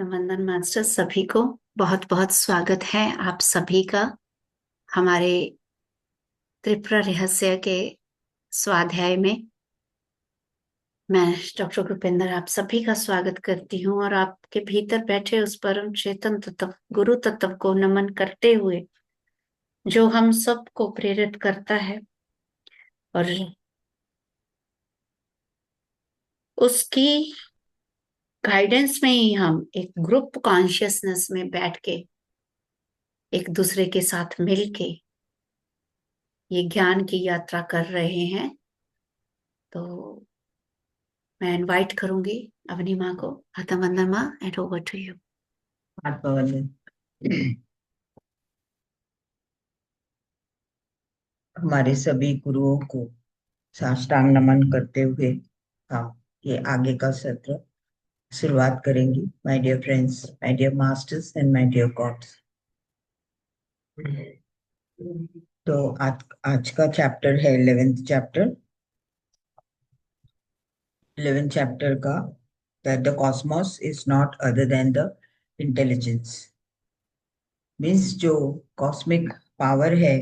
वंदन मास्टर सभी को बहुत बहुत स्वागत है आप सभी का हमारे त्रिपुरा रहस्य के स्वाध्याय में। मैं डॉक्टर कृपेंद्र आप सभी का स्वागत करती हूँ और आपके भीतर बैठे उस परम चेतन तत्व गुरु तत्व को नमन करते हुए जो हम सबको प्रेरित करता है और उसकी गाइडेंस में ही हम एक ग्रुप कॉन्शियसनेस में बैठ के एक दूसरे के साथ मिलके ये ज्ञान की यात्रा कर रहे हैं। तो मैं इनवाइट करूंगी अपनी माँ को। हतवंदन माँ, एंड ओवर टू यू। आत्मवंदन। हमारे सभी गुरुओं को साष्टांग नमन करते हुए हम ये आगे का सत्र शुरुआत करेंगे। My dear friends, my dear masters and my dear gods. तो आज का चैप्टर है 11th चैप्टर। 11th चैप्टर का that the cosmos is not other than the intelligence means जो कॉस्मिक पावर है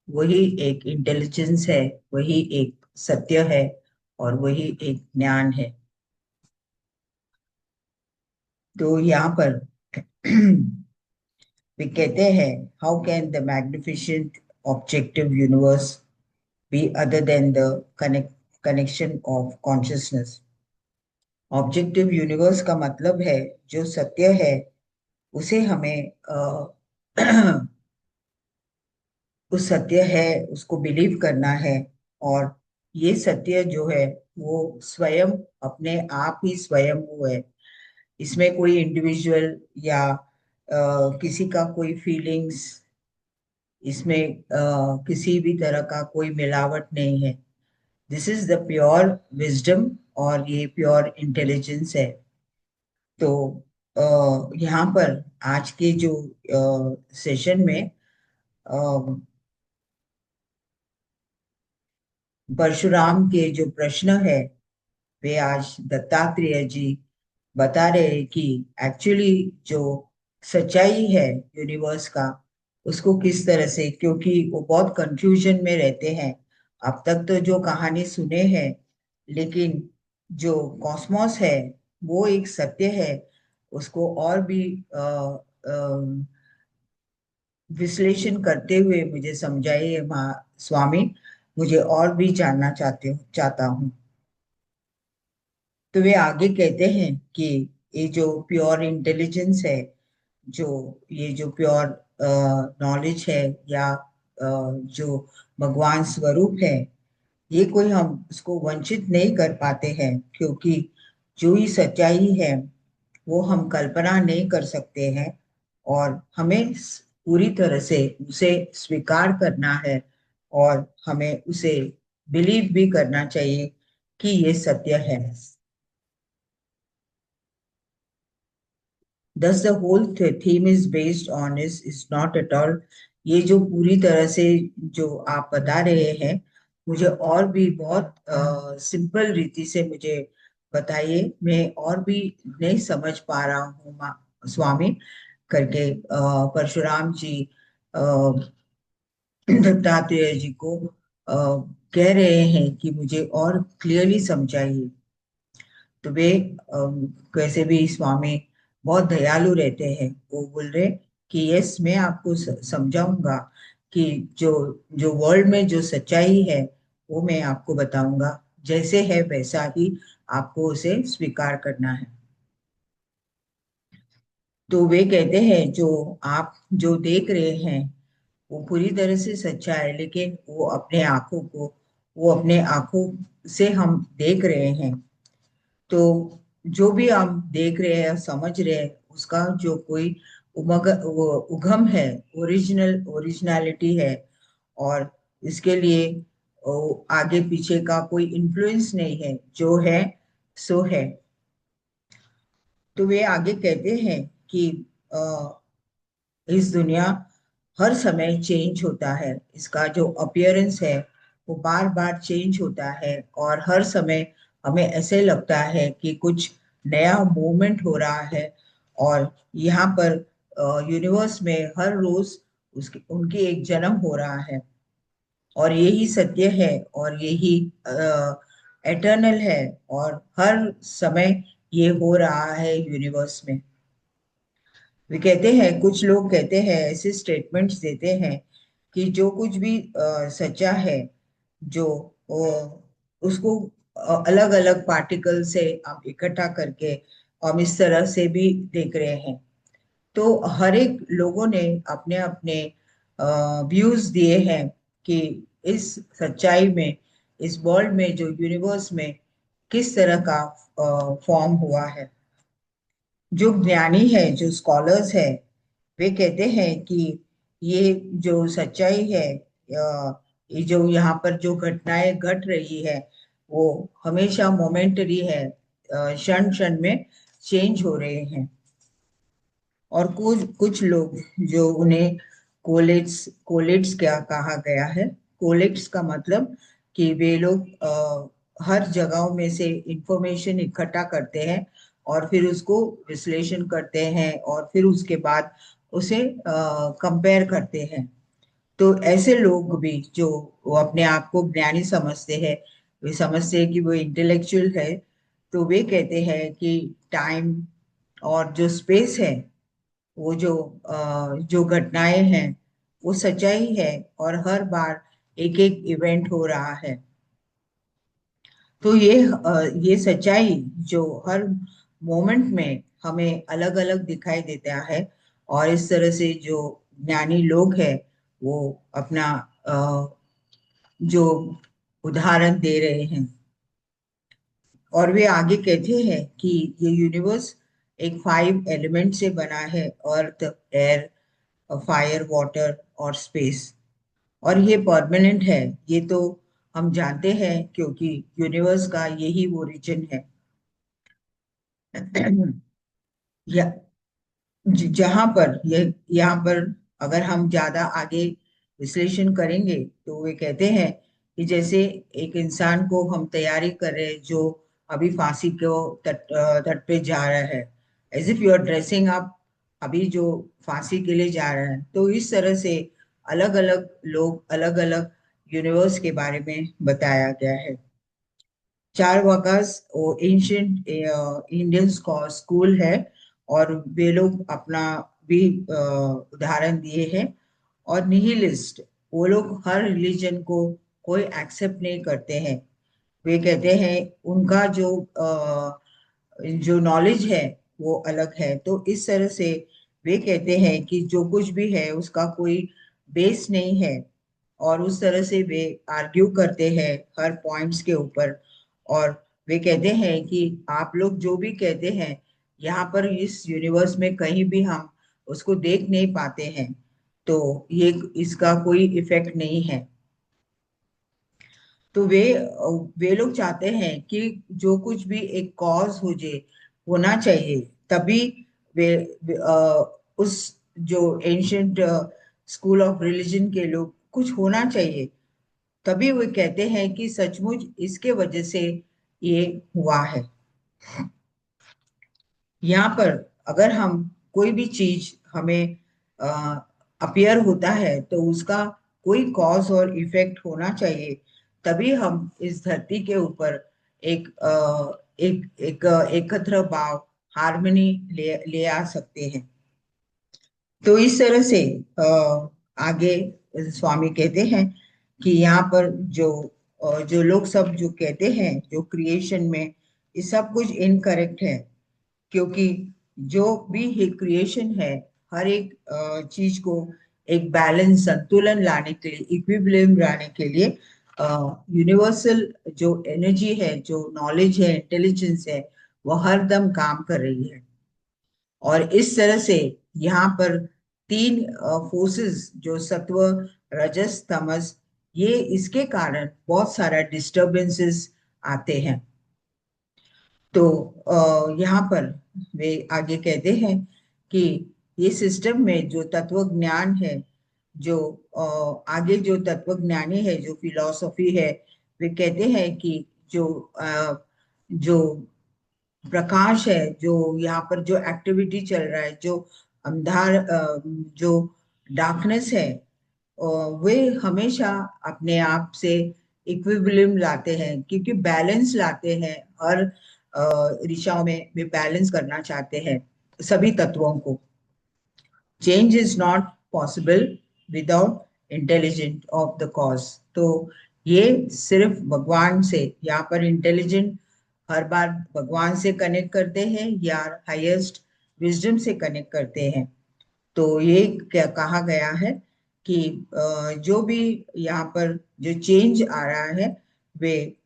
वही एक इंटेलिजेंस है, वही एक सत्य है और वही एक ज्ञान है। तो यहाँ पर वे कहते हैं, how can the magnificent objective universe B other than the connection of consciousness. Objective universe का मतलब है जो सत्य है उसे हमें उस सत्य है उसको बिलीव करना है। और ये सत्य जो है वो स्वयं अपने आप ही स्वयं वो है। इसमें कोई इंडिविजुअल या किसी का कोई फीलिंग्स, इसमें किसी भी तरह का कोई मिलावट नहीं है। This is the pure wisdom और ये प्योर इंटेलिजेंस है। तो यहाँ पर आज के जो सेशन में परशुराम के जो प्रश्न है वे आज दत्तात्रेय जी बता रहे हैं कि एक्चुअली जो सच्चाई है यूनिवर्स का उसको किस तरह से, क्योंकि वो बहुत कंफ्यूजन में रहते हैं। अब तक तो जो कहानी सुने हैं, लेकिन जो कॉस्मोस है वो एक सत्य है। उसको और भी विश्लेषण करते हुए मुझे समझाइए स्वामी। मुझे और भी जानना चाहता हूँ। तो वे आगे कहते हैं कि ये जो प्योर इंटेलिजेंस है, जो ये जो प्योर नॉलेज है या जो भगवान स्वरूप है, ये कोई हम उसको वंचित नहीं कर पाते हैं, क्योंकि जो ही सच्चाई है वो हम कल्पना नहीं कर सकते हैं। और हमें पूरी तरह से उसे स्वीकार करना है और हमें उसे बिलीव भी करना चाहिए कि ये सत्य है। Thus the whole theme is based on is not at all। ये जो पूरी तरह से जो आप बता रहे हैं, मुझे और भी बहुत सिंपल रीति से मुझे बताइए। मैं और भी नहीं समझ पा रहा हूँ स्वामी करके परशुराम जी अ, दत्तात्रेय जी को कह रहे हैं कि मुझे और क्लियरली समझाइए। तो वे कैसे भी स्वामी बहुत दयालु रहते हैं। वो बोल रहे कि यस, मैं आपको समझाऊंगा कि जो जो वर्ल्ड में जो सच्चाई है वो मैं आपको बताऊंगा। जैसे है वैसा ही आपको उसे स्वीकार करना है। तो वे कहते हैं जो आप जो देख रहे हैं वो पूरी तरह से सच्चा है, लेकिन वो अपने आंखों से हम देख रहे हैं। तो जो भी हम देख रहे हैं समझ रहे हैं उसका जो कोई उगम है, ओरिजिनलिटी है। और इसके लिए आगे पीछे का कोई इन्फ्लुएंस नहीं है, जो है सो है। तो वे आगे कहते हैं कि इस दुनिया हर समय चेंज होता है। इसका जो अपीयरेंस है वो बार बार चेंज होता है और हर समय हमें ऐसे लगता है कि कुछ नया मूवमेंट हो रहा है। और यहाँ पर यूनिवर्स में हर रोज उसकी उनकी एक जन्म हो रहा है, और यही सत्य है, और यही एटर्नल है, और हर समय ये हो रहा है यूनिवर्स में। वे कहते हैं, कुछ लोग कहते हैं, ऐसे स्टेटमेंट्स देते हैं कि जो कुछ भी सच्चा है, जो उसको अलग अलग पार्टिकल से हम इकट्ठा करके हम इस तरह से भी देख रहे हैं। तो हर एक लोगों ने अपने अपने व्यूज दिए हैं कि इस सच्चाई में, इस वर्ल्ड में, जो यूनिवर्स में किस तरह का फॉर्म हुआ है। जो ज्ञानी है, जो स्कॉलर्स है, वे कहते हैं कि ये जो सच्चाई है, ये जो यहाँ पर जो घटनाएं घट रही है, वो हमेशा मोमेंटरी है, क्षण क्षण में चेंज हो रहे हैं। और कुछ कुछ लोग जो उन्हें कोलेट्स कोलेट्स क्या कहा गया है, कोलेट्स का मतलब कि वे लोग हर जगहों में से इंफॉर्मेशन इकट्ठा करते हैं और फिर उसको विश्लेषण करते हैं और फिर उसके बाद उसे कंपेयर करते हैं। तो ऐसे लोग भी जो वो अपने आप को ज्ञानी समझते हैं, वे समझते हैं कि वो इंटेलेक्चुअल है, तो वे कहते हैं कि टाइम और जो स्पेस है, वो जो घटनाएं हैं, वो सच्चाई है, और हर बार एक एक इवेंट हो रहा है। तो ये सच्चाई जो हर मोमेंट में हमें अलग अलग दिखाई देता है, और इस तरह से जो ज्ञानी लोग हैं वो अपना जो उदाहरण दे रहे हैं। और वे आगे कहते हैं कि ये यूनिवर्स एक 5 एलिमेंट से बना है, अर्थ, एयर, फायर, वाटर और स्पेस। और ये परमानेंट है, ये तो हम जानते हैं, क्योंकि यूनिवर्स का यही ओरिजिन है। या जहां पर ये यहाँ पर अगर हम ज्यादा आगे विश्लेषण करेंगे, तो वे कहते हैं कि जैसे एक इंसान को हम तैयारी कर रहे हैं, जो अभी फांसी को तट पे जा रहा है, as if you are dressing up, अभी जो फांसी के लिए जा रहा है। तो इस तरह से अलग अलग लोग अलग अलग यूनिवर्स के बारे में बताया गया है। चारवाकास वो एंशियंट इंडियन स्कूल है, और वे लोग अपना भी उदाहरण दिए हैं। और निहिलिस्ट, वो लोग हर रिलीजन को कोई एक्सेप्ट नहीं करते हैं। वे कहते हैं उनका जो नॉलेज है वो अलग है। तो इस तरह से वे कहते हैं कि जो कुछ भी है उसका कोई बेस नहीं है, और उस तरह से वे आर्ग्यू करते हैं हर पॉइंट्स के ऊपर। और वे कहते हैं कि आप लोग जो भी कहते हैं, यहाँ पर इस यूनिवर्स में कहीं भी हम उसको देख नहीं पाते हैं, तो ये इसका कोई इफेक्ट नहीं है। तो वे लोग चाहते हैं कि जो कुछ भी एक कॉज हो जाए, होना चाहिए, तभी उस जो एंशंट स्कूल ऑफ रिलीजन के लोग, कुछ होना चाहिए, तभी वे कहते हैं कि सचमुच इसके वजह से ये हुआ है। यहाँ पर अगर हम कोई भी चीज हमें अपीयर होता है, तो उसका कोई कॉज और इफेक्ट होना चाहिए, तभी हम इस धरती के ऊपर एक एकत्र भाव, हार्मनी ले आ सकते हैं। तो इस तरह से आगे स्वामी कहते हैं कि यहाँ पर जो लोग सब जो कहते हैं जो क्रिएशन में, ये सब कुछ इनकरेक्ट है। क्योंकि जो भी क्रिएशन है, हर एक चीज को एक बैलेंस, संतुलन लाने के लिए, इक्विलिब्रियम लाने के लिए यूनिवर्सल जो एनर्जी है, जो नॉलेज है, इंटेलिजेंस है, वो हर दम काम कर रही है। और इस तरह से यहाँ पर 3 फोर्सेस, जो सत्व, रजस, तमस, ये इसके कारण बहुत सारा डिस्टरबेंसेस आते हैं। तो यहाँ पर वे आगे कहते हैं कि ये सिस्टम में जो तत्व ज्ञान है, जो आगे जो तत्व ज्ञानी है, जो फिलॉसफी है, वे कहते हैं कि जो प्रकाश है, जो यहाँ पर जो एक्टिविटी चल रहा है, जो अंधार, जो डार्कनेस है, वे हमेशा अपने आप से इक्विलिब्रियम लाते हैं, क्योंकि बैलेंस लाते हैं। हर दिशाओं में वे बैलेंस करना चाहते हैं सभी तत्वों को। Change is not possible without intelligent of the cause. तो ये सिर्फ भगवान से, यहाँ पर इंटेलिजेंट हर बार भगवान से कनेक्ट करते हैं या हाईएस्ट विजडम से कनेक्ट करते हैं। तो ये क्या कहा गया है कि जो भी यहाँ पर जो चेंज आ रहा है, वे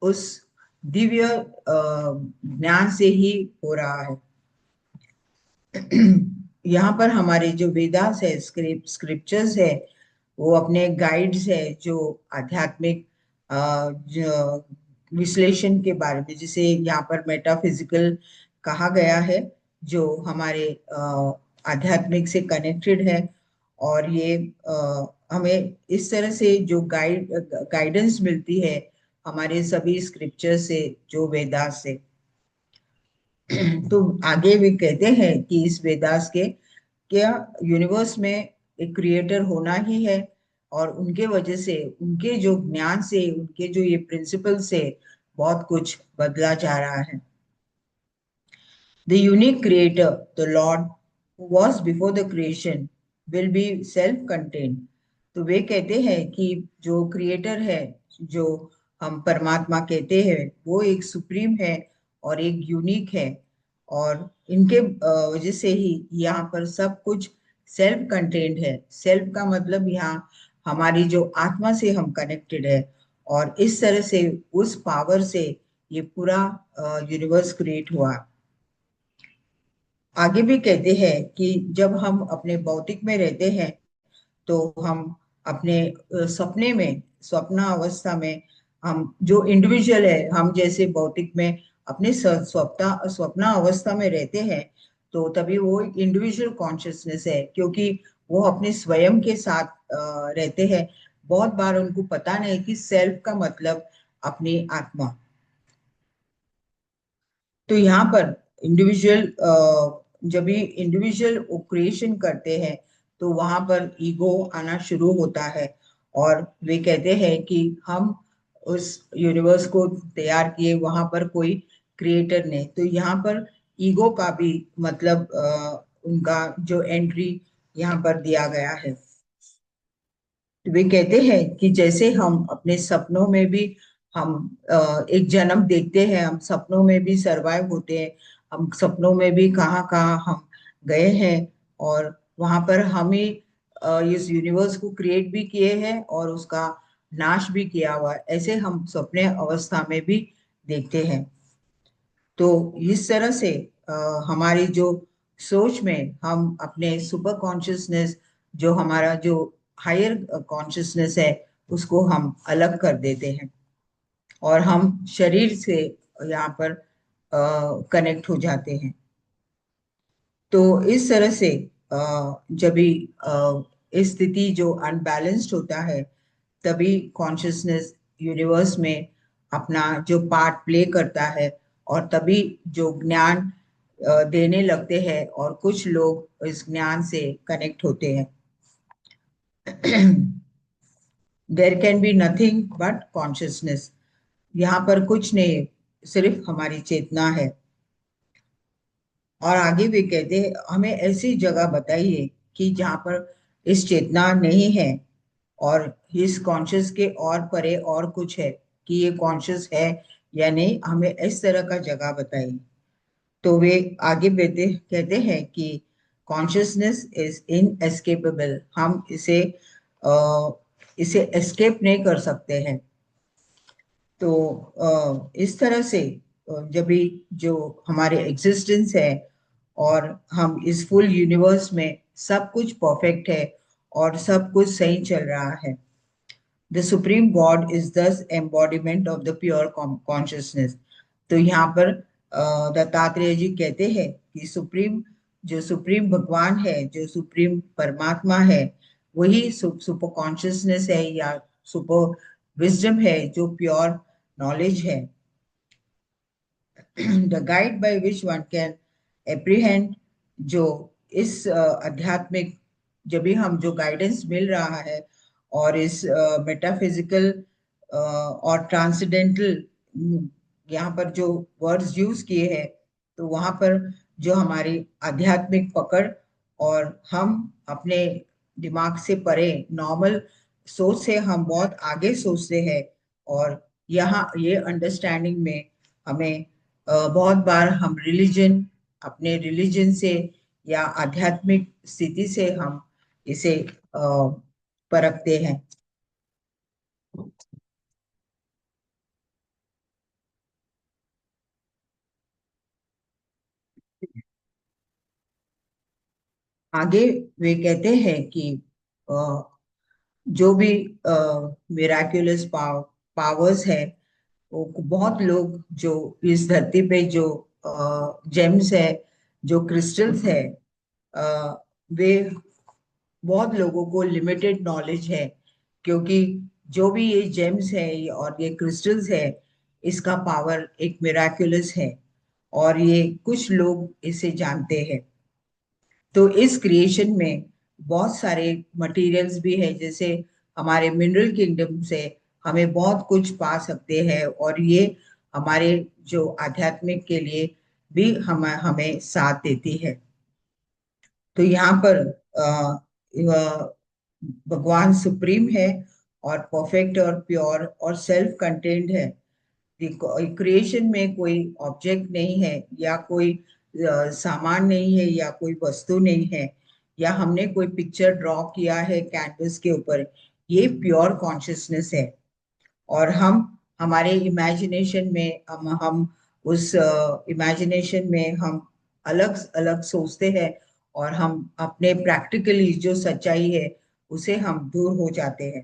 उस दिव्य ज्ञान से ही हो रहा है। यहाँ पर हमारे जो वेदास है, स्क्रिप्चर्स है, वो अपने गाइड्स है जो आध्यात्मिक जो विश्लेषण के बारे में, जिसे यहाँ पर मेटाफिजिकल कहा गया है, जो हमारे आध्यात्मिक से कनेक्टेड है। और ये हमें इस तरह से जो गाइडेंस मिलती है हमारे सभी स्क्रिप्चर से, जो वेदास से। तो आगे भी कहते हैं कि इस वेदास के क्या यूनिवर्स में एक क्रिएटर होना ही है, और उनके वजह से, उनके जो ज्ञान से, उनके जो ये प्रिंसिपल से बहुत कुछ बदला जा रहा है। The unique creator, the Lord, who was before the creation, will be self-contained. तो वे कहते हैं कि जो क्रिएटर है, जो हम परमात्मा कहते हैं, वो एक सुप्रीम है और एक यूनिक है। और इनके वजह से ही यहाँ पर सब कुछ सेल्फ कंटेन्ड है। सेल्फ का मतलब यहाँ हमारी जो आत्मा से हम कनेक्टेड है, और इस तरह से उस पावर से ये पूरा यूनिवर्स क्रिएट हुआ। आगे भी कहते हैं कि जब हम अपने भौतिक में रहते हैं, तो हम अपने सपने में, स्वप्न अवस्था में, हम जो इंडिविजुअल है, हम जैसे भौतिक में अपने स्वप्न स्वप्न अवस्था में रहते हैं, तो तभी वो इंडिविजुअल कॉन्शियसनेस है, क्योंकि वो अपने स्वयं के साथ रहते हैं। बहुत बार उनको पता नहीं कि सेल्फ का मतलब अपनी आत्मा। तो यहाँ पर इंडिविजुअल, जब भी इंडिविजुअल क्रिएशन करते हैं, तो वहां पर ईगो आना शुरू होता है। और वे कहते हैं कि हम उस यूनिवर्स को तैयार किए, वहां पर कोई क्रिएटर नहीं। तो यहाँ पर ईगो का भी मतलब उनका जो एंट्री यहाँ पर दिया गया है। वे कहते हैं कि जैसे हम अपने सपनों में भी, हम एक जन्म देखते हैं, हम सपनों में भी सरवाइव होते हैं। हम सपनों में भी कहाँ कहाँ हम गए हैं, और वहां पर हम ही इस यूनिवर्स को क्रिएट भी किए हैं और उसका नाश भी किया हुआ है, ऐसे हम सपने अवस्था में भी देखते हैं। तो इस तरह से अ, हमारी जो सोच में हम अपने सुपर कॉन्शियसनेस, जो हमारा जो हायर कॉन्शियसनेस है, उसको हम अलग कर देते हैं, और हम शरीर से यहाँ पर कनेक्ट हो जाते हैं। तो इस तरह से जब भी स्थिति जो अनबैलेंस्ड होता है, तभी कॉन्शियसनेस यूनिवर्स में अपना जो पार्ट प्ले करता है, और तभी जो ज्ञान देने लगते हैं, और कुछ लोग इस ज्ञान से कनेक्ट होते हैं। There can be nothing but consciousness. यहाँ पर कुछ नहीं, सिर्फ हमारी चेतना है। और आगे भी कहते हैं, हमें ऐसी जगह बताइए कि जहाँ पर इस चेतना नहीं है, और इस कॉन्शियस के और परे और कुछ है, कि ये कॉन्शियस है या नहीं, हमें इस तरह का जगह बताइए। तो वे आगे बेटे कहते हैं कि कॉन्शियसनेस इज इनएस्केपेबल। हम इसे एस्केप नहीं कर सकते हैं। तो इस तरह से जब भी जो हमारे एग्जिस्टेंस है, और हम इस फुल यूनिवर्स में सब कुछ परफेक्ट है और सब कुछ सही चल रहा है। द सुप्रीम गॉड इज दस embodiment of the pure consciousness. तो यहाँ पर दत्तात्रेय जी कहते हैं कि जो सुप्रीम भगवान है, जो सुप्रीम परमात्मा है, वही सुपर कॉन्शियसनेस है, या सुपर विजडम है, जो प्योर नॉलेज है। The guide by which one can apprehend, जो इस आध्यात्मिक, जब भी हम जो गाइडेंस मिल रहा है और इस मेटाफिजिकल और ट्रांसेंडेंटल, यहाँ पर जो वर्ड्स यूज किए हैं, तो वहां पर जो हमारी आध्यात्मिक पकड़ और हम अपने दिमाग से परे नॉर्मल सोच से हम बहुत आगे सोचते हैं। और यहाँ ये अंडरस्टैंडिंग में हमें बहुत बार हम रिलीजन, अपने रिलीजन से या आध्यात्मिक स्थिति से हम इसे परखते हैं। आगे वे कहते हैं कि अ, जो भी मिराक्युलस पावर्स है, वो बहुत लोग जो इस धरती पे जो जेम्स है, जो क्रिस्टल्स है, वे बहुत लोगों को लिमिटेड नॉलेज है, क्योंकि जो भी ये जेम्स है और ये क्रिस्टल्स है, इसका पावर एक मिराक्युलस है और ये कुछ लोग इसे जानते हैं। तो इस क्रिएशन में बहुत सारे मटेरियल्स भी है, जैसे हमारे मिनरल किंगडम से हमें बहुत कुछ पा सकते हैं, और ये हमारे जो आध्यात्मिक के लिए भी हमें साथ देती है। तो यहाँ पर भगवान सुप्रीम है और परफेक्ट और प्योर और सेल्फ कंटेन्ड है। क्रिएशन में कोई ऑब्जेक्ट नहीं है, या कोई सामान नहीं है, या कोई वस्तु नहीं है, या हमने कोई पिक्चर ड्रॉ किया है कैनवस के ऊपर। ये प्योर कॉन्शियसनेस है। और हम हमारे इमेजिनेशन में हम उस इमेजिनेशन में हम अलग अलग सोचते हैं, और हम अपने प्रैक्टिकली जो सच्चाई है उसे हम दूर हो जाते हैं।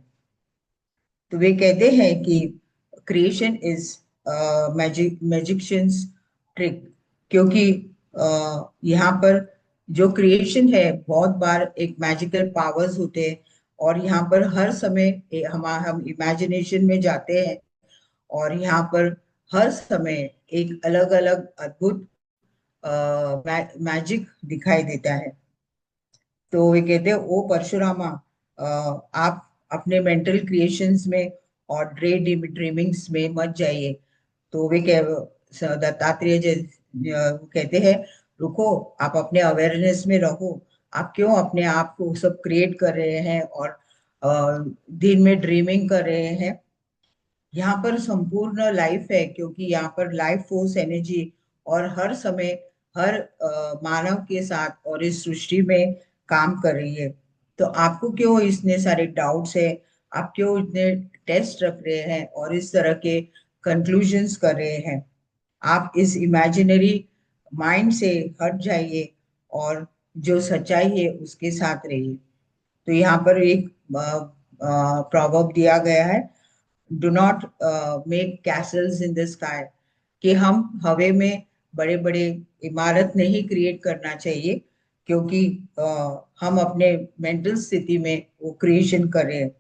तो वे कहते हैं कि क्रिएशन इज मैजिशियंस ट्रिक, क्योंकि यहाँ पर जो क्रिएशन है बहुत बार एक मैजिकल पावर्स होते हैं, और यहाँ पर हर समय हम इमेजिनेशन में जाते हैं, और यहाँ पर हर समय एक अलग अलग अद्भुत मैजिक दिखाई देता है। तो वे कहते हैं, ओ परशुरामा, आप अपने मेंटल क्रिएशंस में और ड्रीमिंग्स में मत जाइए। तो वे दत्तात्रेय जी कहते हैं, रुको, आप अपने अवेयरनेस में रहो। आप क्यों अपने आप को सब क्रिएट कर रहे हैं और दिन में ड्रीमिंग कर रहे हैं? यहाँ पर संपूर्ण लाइफ है, क्योंकि यहाँ पर लाइफ फोर्स एनर्जी और हर समय हर मानव के साथ और इस सृष्टि में काम कर रही है। तो आपको क्यों इतने सारे डाउट्स है? आप क्यों इतने टेस्ट रख रहे हैं और इस तरह के कंक्लूजन्स कर रहे हैं? आप इस इमेजिनरी माइंड से हट जाइए और जो सच्चाई है उसके साथ रहिए। तो यहाँ पर एक प्रॉवर्ब दिया गया है, do not make Castle's in the sky, कि हम हवे में बड़े बड़े इमारत नहीं क्रिएट करना चाहिए, क्योंकि हम अपने मेंटल स्थिति में वो क्रिएशन कर रहे हैं।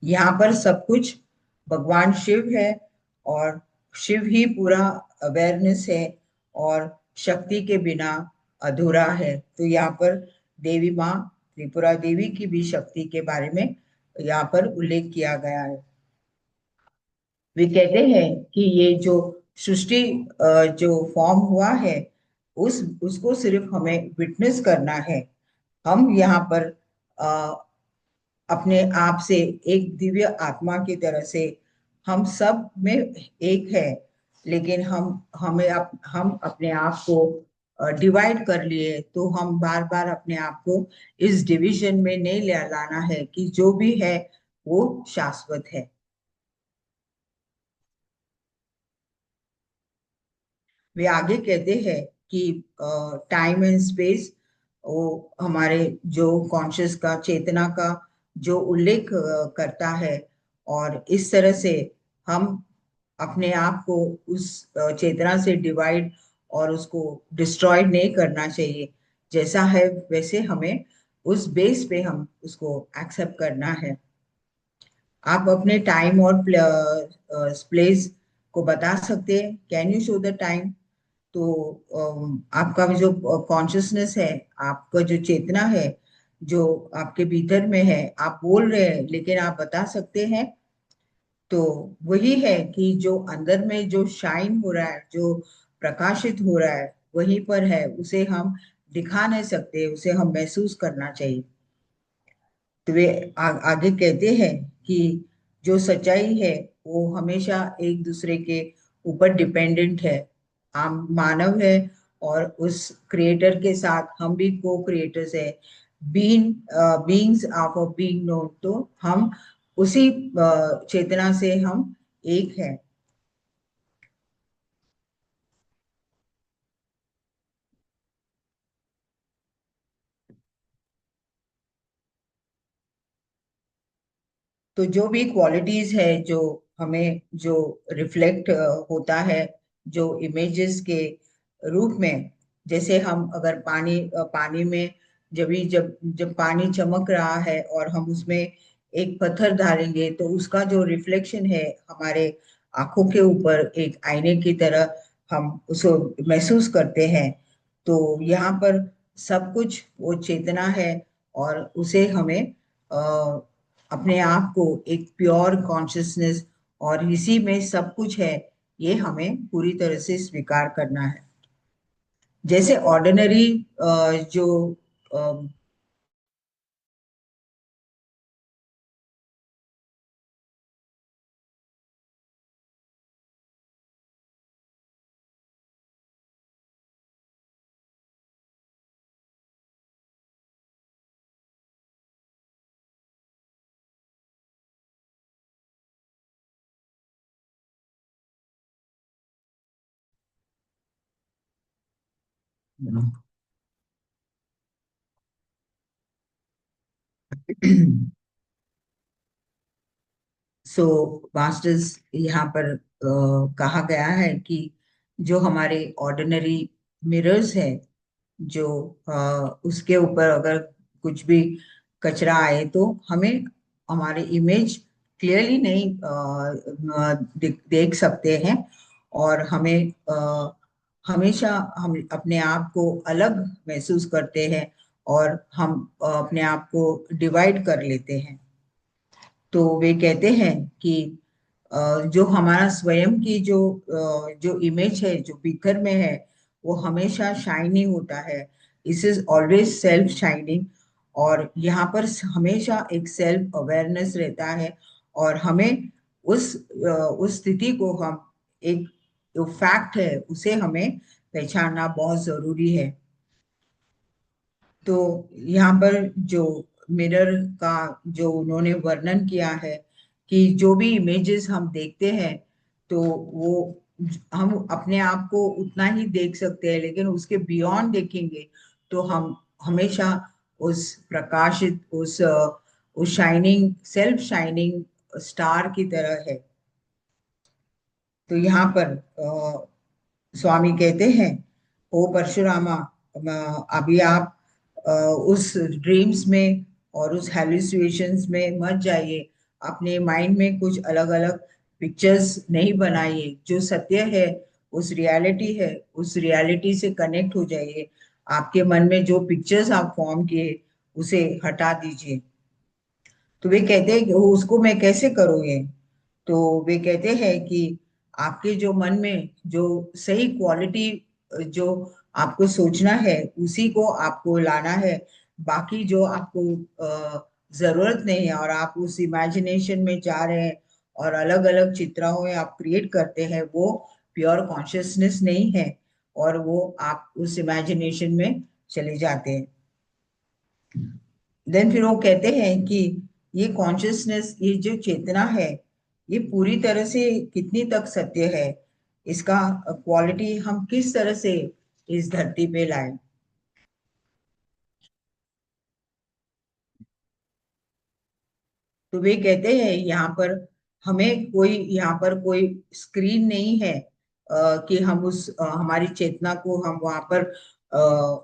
यहाँ पर सब कुछ भगवान शिव है, और शिव ही पूरा अवेयरनेस है, और शक्ति के बिना अधूरा है। तो यहाँ पर देवी माँ त्रिपुरा देवी की भी शक्ति के बारे में यहाँ पर उल्लेख किया गया है। वे कहते हैं कि ये जो सृष्टि जो फॉर्म हुआ है, उस उसको सिर्फ हमें विटनेस करना है। हम यहाँ पर अपने आप से एक दिव्य आत्मा की तरह से हम सब में एक है, लेकिन हम अपने आप को डिवाइड कर लिए। तो हम बार बार अपने आप को इस डिवीजन में नहीं ले लाना है कि जो भी है वो शाश्वत है। वे आगे कहते हैं कि टाइम एंड स्पेस, वो हमारे जो कॉन्शियस का, चेतना का जो उल्लेख करता है, और इस तरह से हम अपने आप को उस चेतना से डिवाइड और उसको डिस्ट्रॉय नहीं करना चाहिए। जैसा है वैसे हमें उस बेस पे हम उसको एक्सेप्ट करना है। आप अपने टाइम और प्लेस को बता सकते हैं? Can you show the time? तो आपका जो कॉन्शियसनेस है, आपका जो चेतना है, जो आपके भीतर में है, आप बोल रहे हैं लेकिन आप बता सकते हैं। तो वही है कि जो अंदर में जो शाइन हो रहा है, जो प्रकाशित हो रहा है, वहीं पर है। उसे हम दिखा नहीं सकते, उसे हम महसूस करना चाहिए। तो वे आगे कहते हैं कि जो सच्चाई है वो हमेशा एक दूसरे के ऊपर डिपेंडेंट है। हम मानव है और उस क्रिएटर के साथ हम भी को क्रिएटर्स है। Being beings of a being known, तो हम उसी चेतना से हम एक है। तो जो भी क्वालिटीज है जो हमें जो रिफ्लेक्ट होता है, जो इमेजेस के रूप में, जैसे हम अगर पानी में जब पानी चमक रहा है और हम उसमें एक पत्थर डालेंगे तो उसका जो रिफ्लेक्शन है हमारे आंखों के ऊपर एक आईने की तरह हम उसको महसूस करते हैं। तो यहाँ पर सब कुछ वो चेतना है और उसे हमें अपने आप को एक प्योर कॉन्शियसनेस, और इसी में सब कुछ है, ये हमें पूरी तरह से स्वीकार करना है। जैसे ऑर्डिनरी जो सो मास्टर्स यहाँ पर कहा गया है कि जो हमारे ऑर्डिनरी मिरर्स है, जो उसके ऊपर अगर कुछ भी कचरा आए तो हमें हमारे इमेज क्लियरली नहीं देख सकते हैं। और हमें हमेशा हम अपने आप को अलग महसूस करते हैं और हम अपने आप को डिवाइड कर लेते हैं। तो वे कहते हैं कि जो हमारा स्वयं की जो इमेज है जो भीतर में है, वो हमेशा शाइनी होता है। इस इज ऑलवेज सेल्फ शाइनिंग। और यहाँ पर हमेशा एक सेल्फ अवेयरनेस रहता है। और हमें उस स्थिति को हम एक जो फैक्ट है उसे हमें पहचानना बहुत जरूरी है। तो यहाँ पर जो मिरर का जो उन्होंने वर्णन किया है कि जो भी इमेजेस हम देखते हैं तो वो हम अपने आप को उतना ही देख सकते हैं, लेकिन उसके बियॉन्ड देखेंगे तो हम हमेशा उस प्रकाशित उस शाइनिंग सेल्फ शाइनिंग स्टार की तरह है। तो यहाँ पर स्वामी कहते हैं, ओ परशुरामा, अभी आप उस ड्रीम्स में और उस हेलुसिनेशंस में मत जाइए। अपने माइंड में कुछ अलग अलग पिक्चर्स नहीं बनाइए। जो सत्य है, उस रियलिटी से कनेक्ट हो जाइए। आपके मन में जो पिक्चर्स आप फॉर्म किए उसे हटा दीजिए। तो वे कहते हैं कि उसको मैं कैसे करूँगी। तो वे कहते हैं कि आपके जो मन में जो सही क्वालिटी जो आपको सोचना है उसी को आपको लाना है। बाकी जो आपको जरूरत नहीं है और आप उस इमेजिनेशन में जा रहे हैं और अलग अलग चित्राओं में आप क्रिएट करते हैं, वो प्योर कॉन्शियसनेस नहीं है। और वो आप उस इमेजिनेशन में चले जाते हैं। देन फिर वो कहते हैं कि ये कॉन्शियसनेस, ये जो चेतना है, ये पूरी तरह से कितनी तक सत्य है, इसका क्वालिटी हम किस तरह से इस धरती पे लाए। तो वे कहते हैं यहाँ पर हमें कोई यहाँ पर कोई स्क्रीन नहीं है कि हम हमारी चेतना को हम वहां पर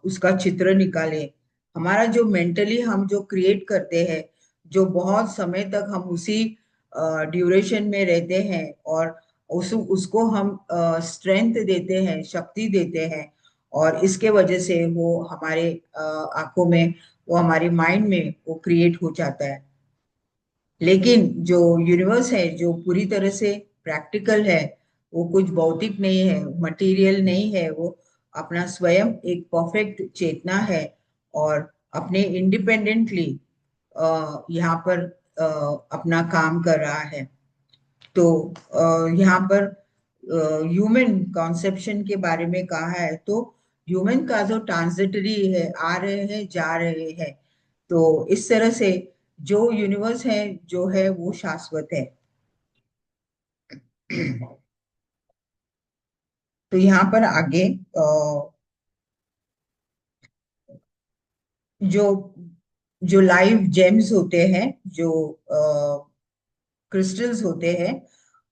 उसका चित्र निकालें। हमारा जो मेंटली हम जो क्रिएट करते हैं, जो बहुत समय तक हम उसी ड्यूरेशन में रहते हैं और उसको हम स्ट्रेंथ देते हैं, शक्ति देते हैं, और इसके वजह से वो हमारे आंखों में, वो हमारी माइंड में वो क्रिएट हो जाता है। लेकिन जो यूनिवर्स है, जो पूरी तरह से प्रैक्टिकल है, वो कुछ भौतिक नहीं है, मटेरियल नहीं है, वो अपना स्वयं एक परफेक्ट चेतना है, और अपने इंडिपेंडेंटली यहाँ पर अपना काम कर रहा है। तो यहाँ पर ह्यूमन कॉन्सेप्शन के बारे में कहा है, तो ह्यूमन का जो ट्रांजिटरी है, आ रहे हैं जा रहे हैं, तो इस तरह से जो यूनिवर्स है, जो है वो शाश्वत है। तो यहाँ पर आगे जो जो लाइव जेम्स होते हैं, जो क्रिस्टल्स होते हैं,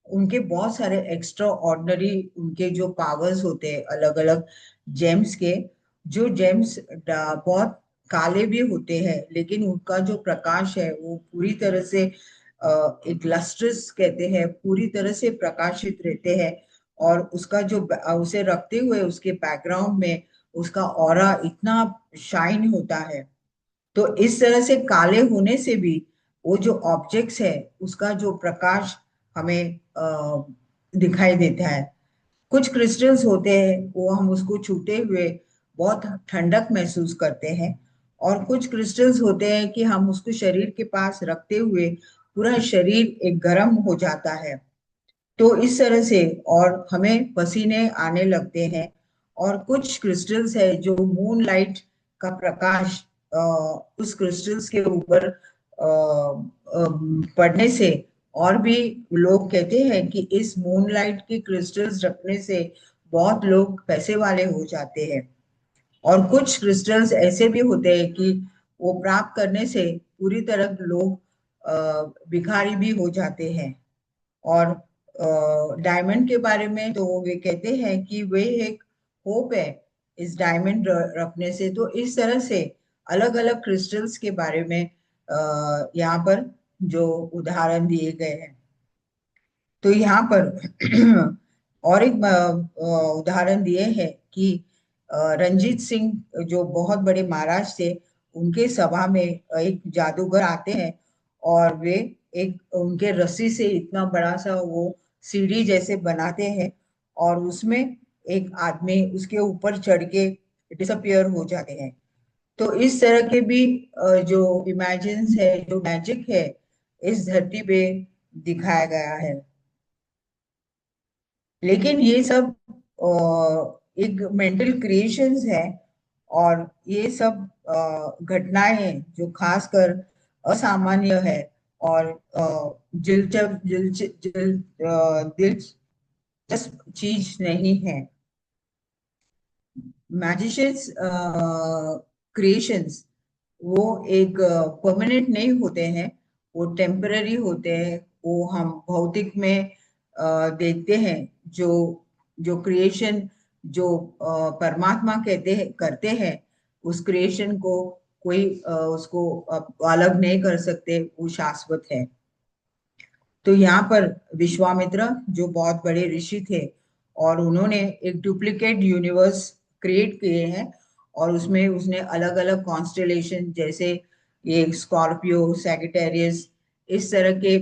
उनके बहुत सारे एक्स्ट्रा ऑर्डिनरी उनके जो पावर्स होते हैं अलग अलग जेम्स के। जो जेम्स बहुत काले भी होते हैं, लेकिन उनका जो प्रकाश है वो पूरी तरह से एक लस्ट्रस कहते हैं, पूरी तरह से प्रकाशित रहते हैं। और उसका जो उसे रखते हुए उसके बैकग्राउंड में उसका ऑरा इतना शाइन होता है। तो इस तरह से काले होने से भी वो जो ऑब्जेक्ट्स है, उसका जो प्रकाश हमें दिखाई देता है। कुछ क्रिस्टल्स होते हैं, वो हम उसको छूते हुए बहुत ठंडक महसूस करते हैं, और कुछ क्रिस्टल्स होते हैं कि हम उसको शरीर के पास रखते हुए पूरा शरीर एक गर्म हो जाता है। तो इस तरह से और हमें पसीने आने लगते हैं। और कुछ क्रिस्टल्स है जो मून लाइट का प्रकाश उस क्रिस्टल्स के ऊपर पड़ने से, और भी लोग कहते हैं कि इस मून लाइट के क्रिस्टल्स रखने से बहुत लोग पैसे वाले हो जाते हैं। और कुछ क्रिस्टल्स ऐसे भी होते हैं कि वो प्राप्त करने से पूरी तरह लोग भिखारी भी हो जाते हैं। और डायमंड के बारे में तो वे कहते हैं कि वे एक होप है इस डायमंड रखने से। तो इस तरह से अलग अलग क्रिस्टल्स के बारे में यहाँ पर जो उदाहरण दिए गए हैं। तो यहाँ पर और एक उदाहरण दिए हैं कि रंजीत सिंह जो बहुत बड़े महाराज थे, उनके सभा में एक जादूगर आते हैं, और वे एक उनके रस्सी से इतना बड़ा सा वो सीढ़ी जैसे बनाते हैं, और उसमें एक आदमी उसके ऊपर चढ़ के डिसअपियर हो जाते हैं। तो इस तरह के भी जो इमेजिन्स है, जो मैजिक है, इस धरती पे दिखाया गया है। लेकिन ये सब एक मेंटल क्रिएशंस है, और ये सब घटनाएं हैं जो खासकर असामान्य है, और दिलचस्प चीज नहीं है। मैजिशियंस क्रिएशंस वो एक परमानेंट नहीं होते हैं, वो टेम्पररी होते हैं। वो हम भौतिक में देखते हैं। जो जो क्रिएशन जो परमात्मा कहते हैं करते हैं, उस क्रिएशन को कोई उसको अलग नहीं कर सकते, वो शाश्वत है। तो यहाँ पर विश्वामित्र जो बहुत बड़े ऋषि थे, और उन्होंने एक डुप्लीकेट यूनिवर्स क्रिएट किए हैं, और उसमें उसने अलग अलग कॉन्स्टेलेशन जैसे ये स्कॉर्पियो, सैगिटेरियस, इस तरह के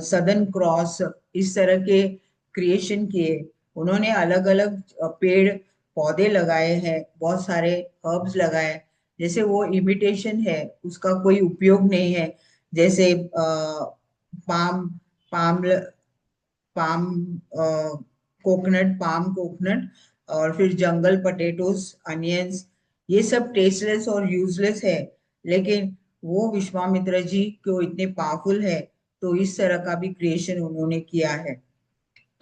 सदर्न क्रॉस, इस तरह के क्रिएशन किए। उन्होंने अलग अलग पेड़ पौधे लगाए हैं, बहुत सारे हर्ब्स लगाए। जैसे वो इमिटेशन है, उसका कोई उपयोग नहीं है। जैसे palm palm palm coconut, palm coconut, और फिर जंगल पोटैटोस, अनियंस, ये सब टेस्टलेस और यूजलेस है। लेकिन वो विश्वामित्र जी क्यों इतने पावरफुल है, तो इस तरह का भी क्रिएशन उन्होंने किया है।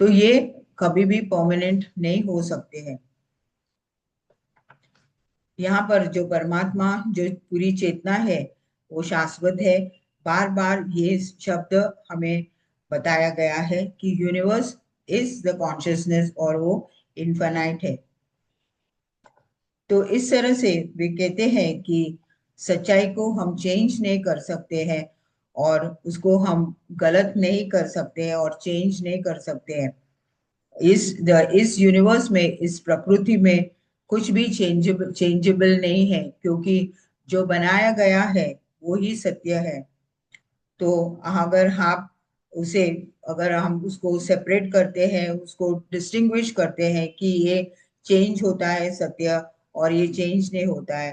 तो ये कभी भी परमानेंट नहीं हो सकते हैं। यहाँ पर जो परमात्मा, जो पूरी चेतना है, वो शाश्वत है। बार बार ये शब्द हमें बताया गया है कि यूनिवर्स इज द कॉन्शियसनेस, और वो इनफाइनाइट है। तो इस तरह से वे कहते हैं कि सच्चाई को हम चेंज नहीं कर सकते हैं, और उसको हम गलत नहीं कर सकते हैं और चेंज नहीं कर सकते हैं। इस यूनिवर्स में, इस प्रकृति में कुछ भी चेंजेबल नहीं है, क्योंकि जो बनाया गया है वो ही सत्य है। तो अगर आप उसे अगर हम उसको सेपरेट करते हैं, उसको डिस्टिंग्विश करते हैं कि ये चेंज होता है सत्य और ये चेंज नहीं होता है,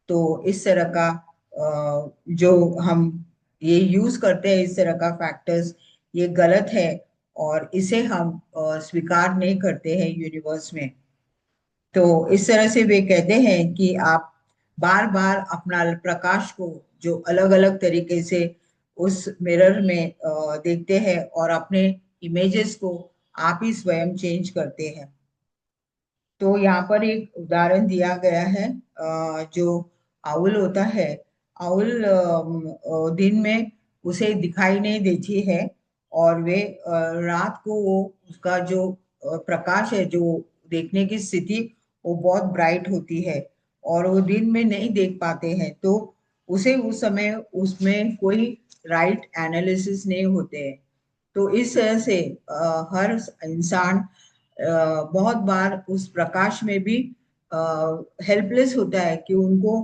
तो इस तरह का जो हम ये यूज करते हैं, इस तरह का फैक्टर्स, ये गलत है। और इसे हम स्वीकार नहीं करते हैं यूनिवर्स में। तो इस तरह से वे कहते हैं कि आप बार बार अपना प्रकाश को जो अलग अलग तरीके से उस मिरर में देखते हैं, और अपने इमेजेस को आप ही स्वयं चेंज करते हैं। तो यहाँ पर एक उदाहरण दिया गया है। जो आउल होता है, आउल दिन में उसे दिखाई नहीं देती है, और वे रात को वो उसका जो प्रकाश है, जो देखने की स्थिति, वो बहुत ब्राइट होती है, और वो दिन में नहीं देख पाते हैं। तो उसे उस समय उसमें कोई राइट एनालिसिस नहीं होते हैं। तो इस तरह से हर इंसान बहुत बार उस प्रकाश में भी हेल्पलेस होता है, कि उनको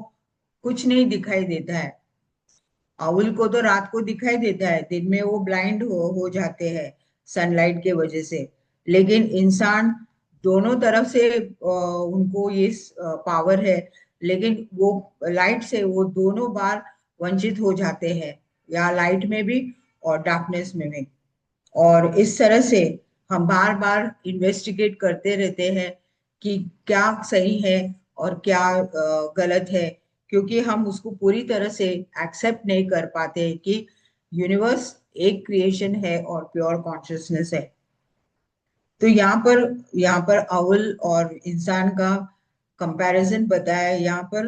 कुछ नहीं दिखाई देता है। आउल को तो रात को दिखाई देता है, दिन में वो ब्लाइंड हो जाते हैं सनलाइट के वजह से। लेकिन इंसान दोनों तरफ से उनको ये पावर है, लेकिन वो लाइट से वो दोनों बार वंचित हो जाते हैं, या लाइट में भी और डार्कनेस में भी। और इस तरह से हम बार बार इन्वेस्टिगेट करते रहते हैं कि क्या सही है और क्या गलत है, क्योंकि हम उसको पूरी तरह से एक्सेप्ट नहीं कर पाते हैं कि यूनिवर्स एक क्रिएशन है और प्योर कॉन्शियसनेस है। तो यहाँ पर अव्वल और इंसान का कंपैरिजन बताया यहाँ पर।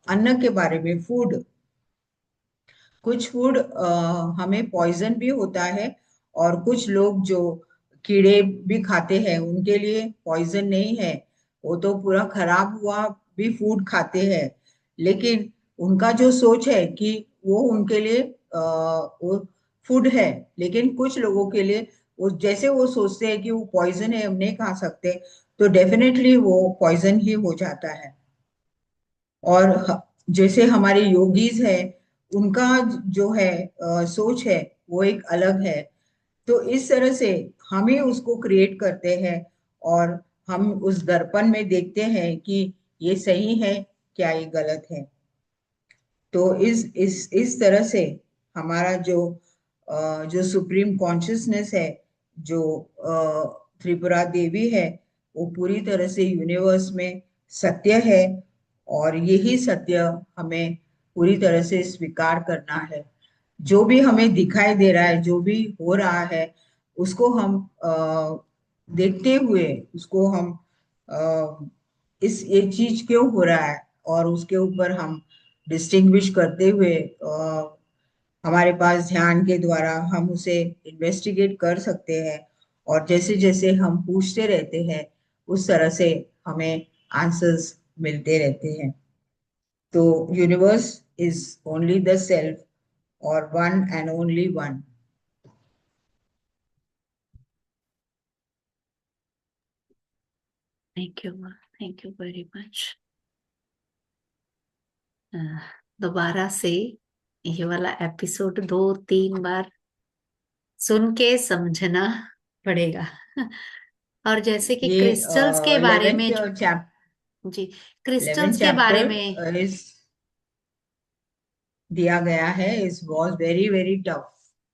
अन्न के बारे में, फूड, कुछ फूड हमें पॉइजन भी होता है, और कुछ लोग जो कीड़े भी खाते हैं उनके लिए पॉइजन नहीं है, वो तो पूरा खराब हुआ भी फूड खाते हैं। लेकिन उनका जो सोच है कि वो उनके लिए वो फूड है। लेकिन कुछ लोगों के लिए वो जैसे वो सोचते हैं कि वो पॉइजन है, हम नहीं खा सकते, तो डेफिनेटली वो पॉइजन ही हो जाता है। और जैसे हमारे योगीज है, उनका जो है सोच है, वो एक अलग है। तो इस तरह से हम ही उसको क्रिएट करते हैं, और हम उस दर्पण में देखते हैं कि ये सही है, क्या ये गलत है। तो इस तरह से हमारा जो सुप्रीम कॉन्शियसनेस है, जो त्रिपुरा देवी है, वो पूरी तरह से यूनिवर्स में सत्य है। और यही सत्य हमें पूरी तरह से स्वीकार करना है। जो भी हमें दिखाई दे रहा है, जो भी हो रहा है, उसको हम देखते हुए, उसको हम अ, इस ये चीज क्यों हो रहा है, और उसके ऊपर हम डिस्टिंग्विश करते हुए हमारे पास ध्यान के द्वारा हम उसे इन्वेस्टिगेट कर सकते हैं। और जैसे जैसे हम पूछते रहते हैं, उस तरह से हमें आंसर्स मिलते रहते हैं। तो universe is only the self, और one and only one. Thank you, thank you very much. दोबारा से ये वाला एपिसोड 2-3 बार सुन के समझना पड़ेगा। और जैसे कि ये क्रिस्टल्स के बारे 11th में चैप्टर जी, 11th क्रिस्टल्स के बारे में। चैप्टर इस दिया गया है, इस was very very tough.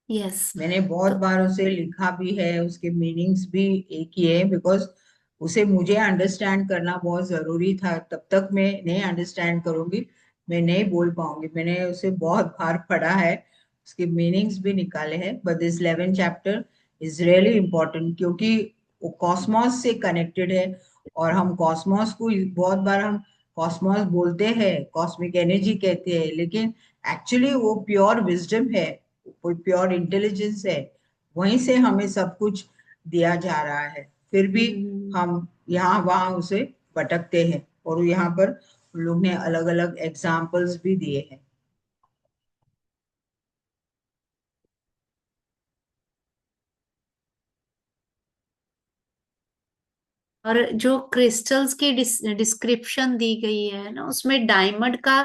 Yes. मैंने बहुत तो बार उसे लिखा भी है, उसके मीनिंग्स भी एक ही है, बिकॉज उसे मुझे अंडरस्टैंड करना बहुत जरूरी था। तब तक मैं नहीं अंडरस्टैंड करूंगी, मैं नहीं बोल पाऊंगी। मैंने उसे बहुत बार पढ़ा है, उसके मीनिंग्स भी निकाले हैं। But this 11th chapter is really important, क्योंकि वो कॉस्मोस से कनेक्टेड है। और हम कॉस्मोस को बहुत बार हम कॉस्मोस बोलते हैं, कॉस्मिक एनर्जी कहते हैं, लेकिन एक्चुअली वो प्योर विजडम है, कोई प्योर इंटेलिजेंस है। वहीं से हमें सब कुछ दिया जा रहा है, फिर भी हम्म, हम यहाँ वहाँ उसे भटकते हैं। और यहाँ पर उन लोग ने अलग अलग एग्जाम्पल्स भी दिए हैं। और जो क्रिस्टल्स की डिस्क्रिप्शन दी गई है ना, उसमें डायमंड का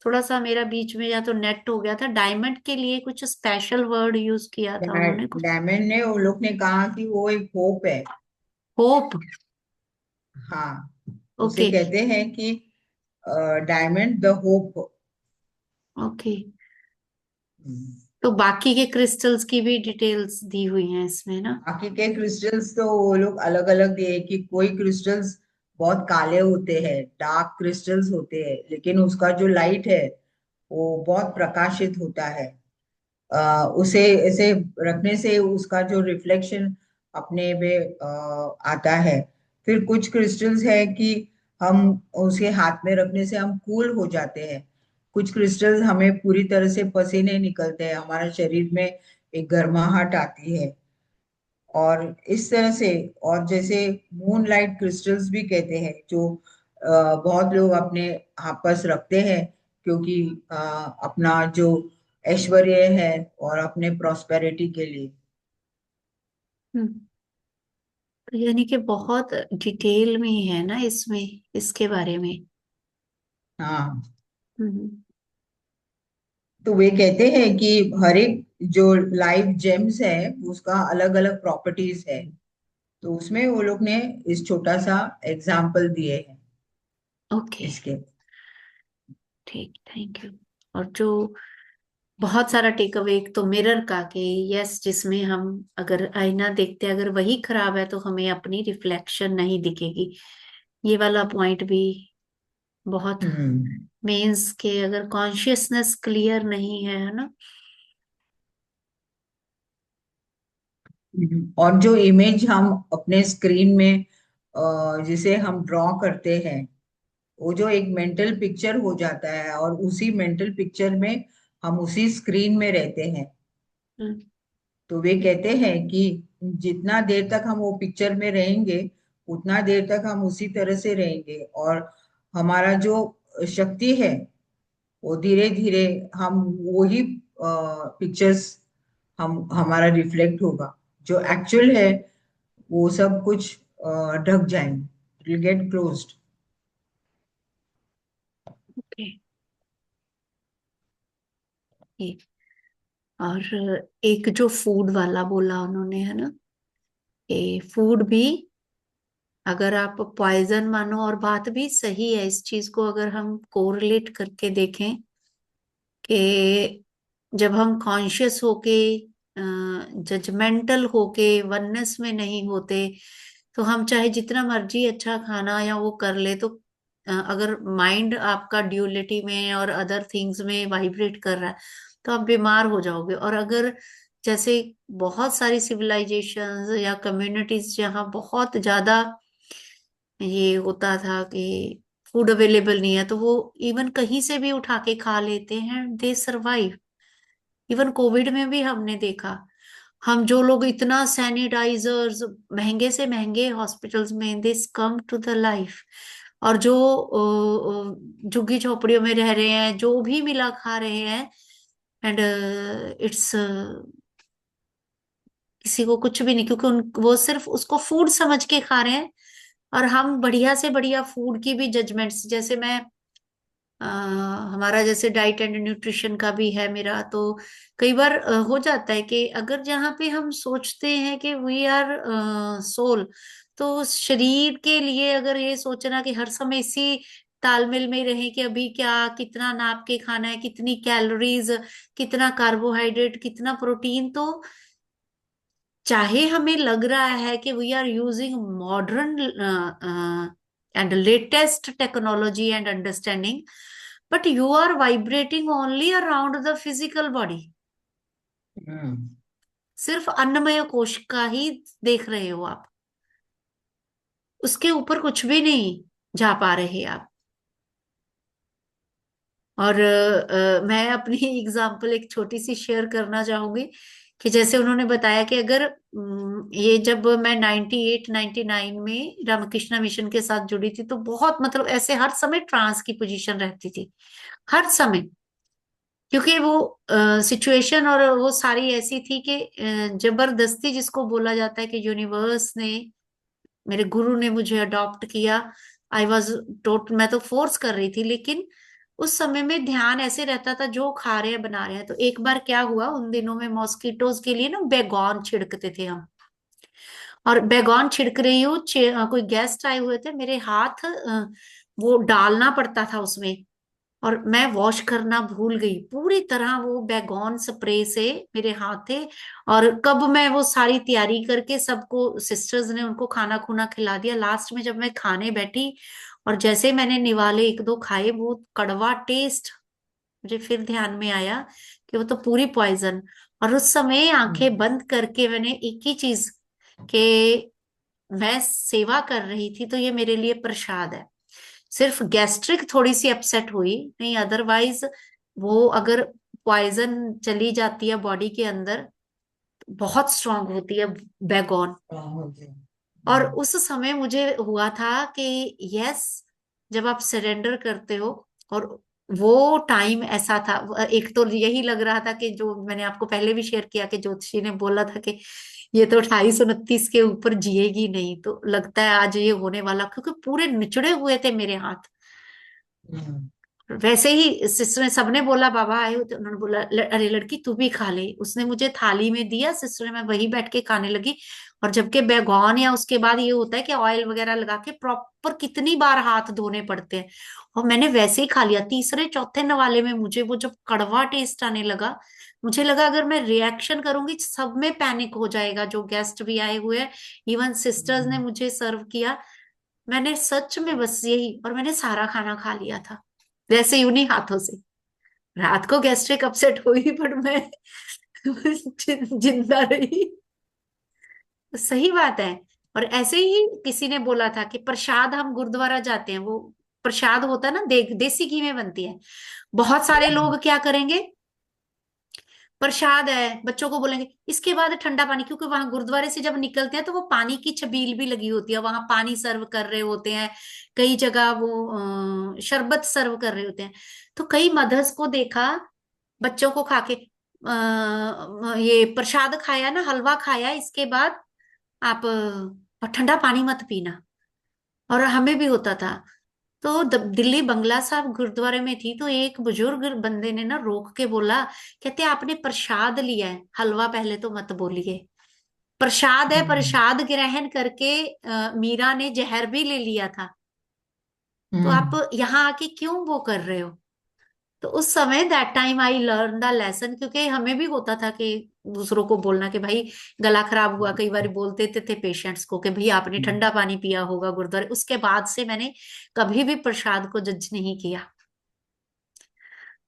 थोड़ा सा मेरा बीच में या तो नेट हो गया था। डायमंड के लिए कुछ स्पेशल वर्ड यूज किया था उन्होंने, कुछ डायमंड ने, वो लोग ने कहा कि वो एक होप है। होप। हाँ, उसे ओके। कहते हैं कि डायमंड द होप। ओके। तो बाकी के क्रिस्टल्स की भी डिटेल्स दी हुई हैं इसमें ना। बाकी के क्रिस्टल्स तो वो लोग अलग अलग दिए कि कोई क्रिस्टल्स बहुत काले होते हैं, डार्क क्रिस्टल्स होते हैं, लेकिन उसका जो लाइट है वो बहुत प्रकाशित होता है। उसे ऐसे रखने से उसका जो रिफ्लेक्शन अपने में आता है। फिर कुछ क्रिस्टल्स है कि हम उसे हाथ में रखने से हम कूल हो जाते हैं। कुछ क्रिस्टल्स हमें पूरी तरह से पसीने निकलते हैं, हमारे शरीर में एक गर्माहट आती है। और इस तरह से, और जैसे मून लाइट क्रिस्टल्स भी कहते हैं, जो बहुत लोग अपने पास रखते हैं, क्योंकि अपना जो ऐश्वर्य है और अपने प्रॉस्पेरिटी के लिए। हम्म। तो यानी कि बहुत डिटेल में ही है ना इसमें, इसके बारे में। हाँ, हम्म। तो वे कहते हैं कि हर एक जो लाइव जेम्स है उसका अलग अलग प्रॉपर्टीज है। तो उसमें वो लोग ने इस छोटा सा एग्जाम्पल दिए हैं ओके। इसके। ठीक, थैंक यू। और जो बहुत सारा टेक अवे, एक तो मिरर का कि यस, जिसमें हम अगर आईना देखते हैं, अगर वही खराब है तो हमें अपनी रिफ्लेक्शन नहीं दिखेगी। ये वाला पॉइंट भी बहुत हम्म। मीन्स के अगर कॉन्शियसनेस क्लियर नहीं है ना। और जो इमेज हम अपने स्क्रीन में जिसे हम ड्रॉ करते हैं, वो जो एक मेंटल पिक्चर हो जाता है, और उसी मेंटल पिक्चर में हम उसी स्क्रीन में रहते हैं। हम्म। तो वे कहते हैं कि जितना देर तक हम वो पिक्चर में रहेंगे, उतना देर तक हम उसी तरह से रहेंगे, और हमारा जो शक्ति है वो धीरे धीरे हम वही पिक्चर्स हम हमारा रिफ्लेक्ट होगा। जो एक्चुअल है वो सब कुछ ढक जाएंगे, विल गेट क्लोज्ड। ओके। और एक जो फूड वाला बोला उन्होंने है ना, ये फूड भी अगर आप पॉइजन मानो, और बात भी सही है, इस चीज को अगर हम कोरिलेट करके देखें कि जब हम कॉन्शियस होके, जजमेंटल होके, वननेस में नहीं होते, तो हम चाहे जितना मर्जी अच्छा खाना या वो कर ले, तो अगर माइंड आपका ड्यूलिटी में और अदर थिंग्स में वाइब्रेट कर रहा है, तो आप बीमार हो जाओगे। और अगर जैसे बहुत सारी सिविलाइजेशंस या कम्युनिटीज जहाँ बहुत ज्यादा ये होता था कि फूड अवेलेबल नहीं है, तो वो इवन कहीं से भी उठा के खा लेते हैं, दे सर्वाइव। इवन कोविड में भी हमने देखा, हम जो लोग इतना सैनिटाइजर्स महंगे से महंगे हॉस्पिटल्स में, this come to the life. और जो झुग्गी झोपड़ियों में रह रहे हैं, जो भी मिला खा रहे हैं, एंड इट्स किसी को कुछ भी नहीं, क्योंकि वो सिर्फ उसको फूड समझ के खा रहे हैं। और हम बढ़िया से बढ़िया फूड की भी जजमेंट्स, जैसे मैं हमारा जैसे डाइट एंड न्यूट्रिशन का भी है मेरा, तो कई बार हो जाता है कि अगर जहाँ पे हम सोचते हैं कि वी आर सोल, तो शरीर के लिए अगर ये सोचना कि हर समय इसी तालमेल में ही रहे कि अभी क्या कितना नाप के खाना है, कितनी कैलोरीज, कितना कार्बोहाइड्रेट, कितना प्रोटीन, तो चाहे हमें लग रहा है कि we are using modern and latest technology and understanding, but you are vibrating only around the physical body. Hmm. सिर्फ अन्नमय कोश का ही देख रहे हो आप, उसके ऊपर कुछ भी नहीं जा पा रहे आप। और मैं अपनी एग्जांपल एक छोटी सी शेयर करना चाहूंगी कि जैसे उन्होंने बताया कि अगर ये जब मैं 98 99 में रामकृष्ण मिशन के साथ जुड़ी थी, तो बहुत मतलब ऐसे हर समय ट्रांस की पोजीशन रहती थी, हर समय। क्योंकि वो सिचुएशन और वो सारी ऐसी थी कि जबरदस्ती, जिसको बोला जाता है कि यूनिवर्स ने मेरे गुरु ने मुझे अडॉप्ट किया। आई वॉज मैं तो फोर्स कर रही थी, लेकिन उस समय में ध्यान ऐसे रहता था जो खा रहे हैं बना रहे हैं। तो एक बार क्या हुआ, उन दिनों में मॉस्किटोज के लिए ना बेगॉन छिड़कते थे हम, और बेगॉन छिड़क रही हूँ, कोई गेस्ट आए हुए थे, मेरे हाथ वो डालना पड़ता था उसमें, और मैं वॉश करना भूल गई पूरी तरह, वो बैगॉन स्प्रे से मेरे हाथ थे। और कब मैं वो सारी तैयारी करके सबको, सिस्टर्स ने उनको खाना खुना खिला दिया, लास्ट में जब मैं खाने बैठी और जैसे मैंने निवाले एक दो खाए, वो कड़वा टेस्ट, मुझे फिर ध्यान में आया कि वो तो पूरी पॉइजन। और उस समय आंखें हम्म, बंद करके मैंने एक ही चीज, कि मैं सेवा कर रही थी तो ये मेरे लिए प्रसाद है। सिर्फ गैस्ट्रिक थोड़ी सी अपसेट हुई, नहीं अदरवाइज वो अगर पॉइजन चली जाती है बॉडी के अंदर, बहुत स्ट्रांग होती है बैगॉन। हो गया। और उस समय मुझे हुआ था कि यस, जब आप सरेंडर करते हो, और वो टाइम ऐसा था, एक तो यही लग रहा था कि जो मैंने आपको पहले भी शेयर किया कि ज्योतिषी ने बोला था कि ये तो 28-29 के ऊपर जिएगी नहीं, तो लगता है आज ये होने वाला, क्योंकि पूरे निचड़े हुए थे मेरे हाथ। हम्म, वैसे ही सिस्टर ने, सबने बोला बाबा आए हो, तो उन्होंने बोला अरे लड़की तू भी खा ले, उसने मुझे थाली में दिया, सिस्टर ने, मैं वही बैठ के खाने लगी। और जबकि बैगॉन या उसके बाद ये होता है कि ऑयल वगैरह लगा के प्रॉपर कितनी बार हाथ धोने पड़ते हैं, और मैंने वैसे ही खा लिया। तीसरे चौथे नवाले में मुझे वो जब कड़वा टेस्ट आने लगा, मुझे लगा अगर मैं रिएक्शन करूंगी सब में पैनिक हो जाएगा, जो गेस्ट भी आए हुए हैं, इवन सिस्टर्स ने हम्म, मुझे सर्व किया। मैंने सच में बस यही, और मैंने सारा खाना खा लिया था वैसे ही उन्हीं हाथों से। रात को गैस्ट्रिक अपसेट हुई, पर मैं जिंदा रही। सही बात है। और ऐसे ही किसी ने बोला था कि प्रसाद, हम गुरुद्वारा जाते हैं, वो प्रसाद होता है ना, देसी घी में बनती है, बहुत सारे हम्म, लोग क्या करेंगे, प्रसाद है, बच्चों को बोलेंगे इसके बाद ठंडा पानी, क्योंकि वहां गुरुद्वारे से जब निकलते हैं तो वो पानी की छबील भी लगी होती है, वहां पानी सर्व कर रहे होते हैं, कई जगह वो शरबत सर्व कर रहे होते हैं। तो कई मदर्स को देखा, बच्चों को खा के ये प्रसाद खाया ना, हलवा खाया, इसके बाद आप ठंडा पानी मत पीना। और हमें भी होता था। तो दिल्ली बंगला साहब गुरुद्वारे में थी, तो एक बुजुर्ग बंदे ने ना रोक के बोला, कहते आपने प्रसाद लिया है, हलवा पहले तो मत बोलिए, प्रसाद है, हम्म, प्रसाद ग्रहण करके मीरा ने जहर भी ले लिया था, तो आप हम्म, यहाँ आके क्यों वो कर रहे हो। तो उस समय that time I learn the lesson, क्योंकि हमें भी होता था कि दूसरों को बोलना कि भाई गला खराब हुआ, कई बार बोलते थे पेशेंट्स को कि भाई आपने ठंडा पानी पिया होगा गुरुद्वारे। उसके बाद से मैंने कभी भी प्रसाद को जज नहीं किया।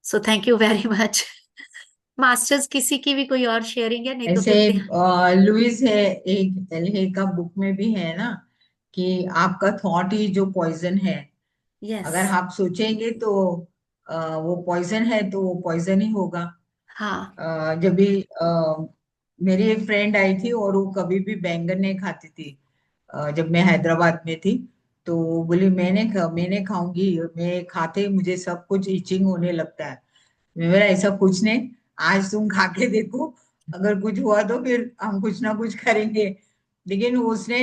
So thank you very much. Masters, किसी की भी कोई और शेयरिंग है, नहीं तो ऐसे फिर लुइस है, एक एलहे का बुक में भी है ना, कि आपका थॉट ही जो पॉइजन है। यस। अगर आप सोचेंगे तो वो पॉइजन है तो वो पॉइजन ही होगा। हाँ। जब भी मेरी एक फ्रेंड आई थी और वो कभी भी बैंगन नहीं खाती थी, जब मैं हैदराबाद में थी, तो वो बोली मैंने खाऊंगी, मैं खाते ही मुझे सब कुछ इचिंग होने लगता है। मेरा ऐसा कुछ नहीं, आज तुम खा के देखो, अगर कुछ हुआ तो फिर हम कुछ ना कुछ करेंगे। लेकिन उसने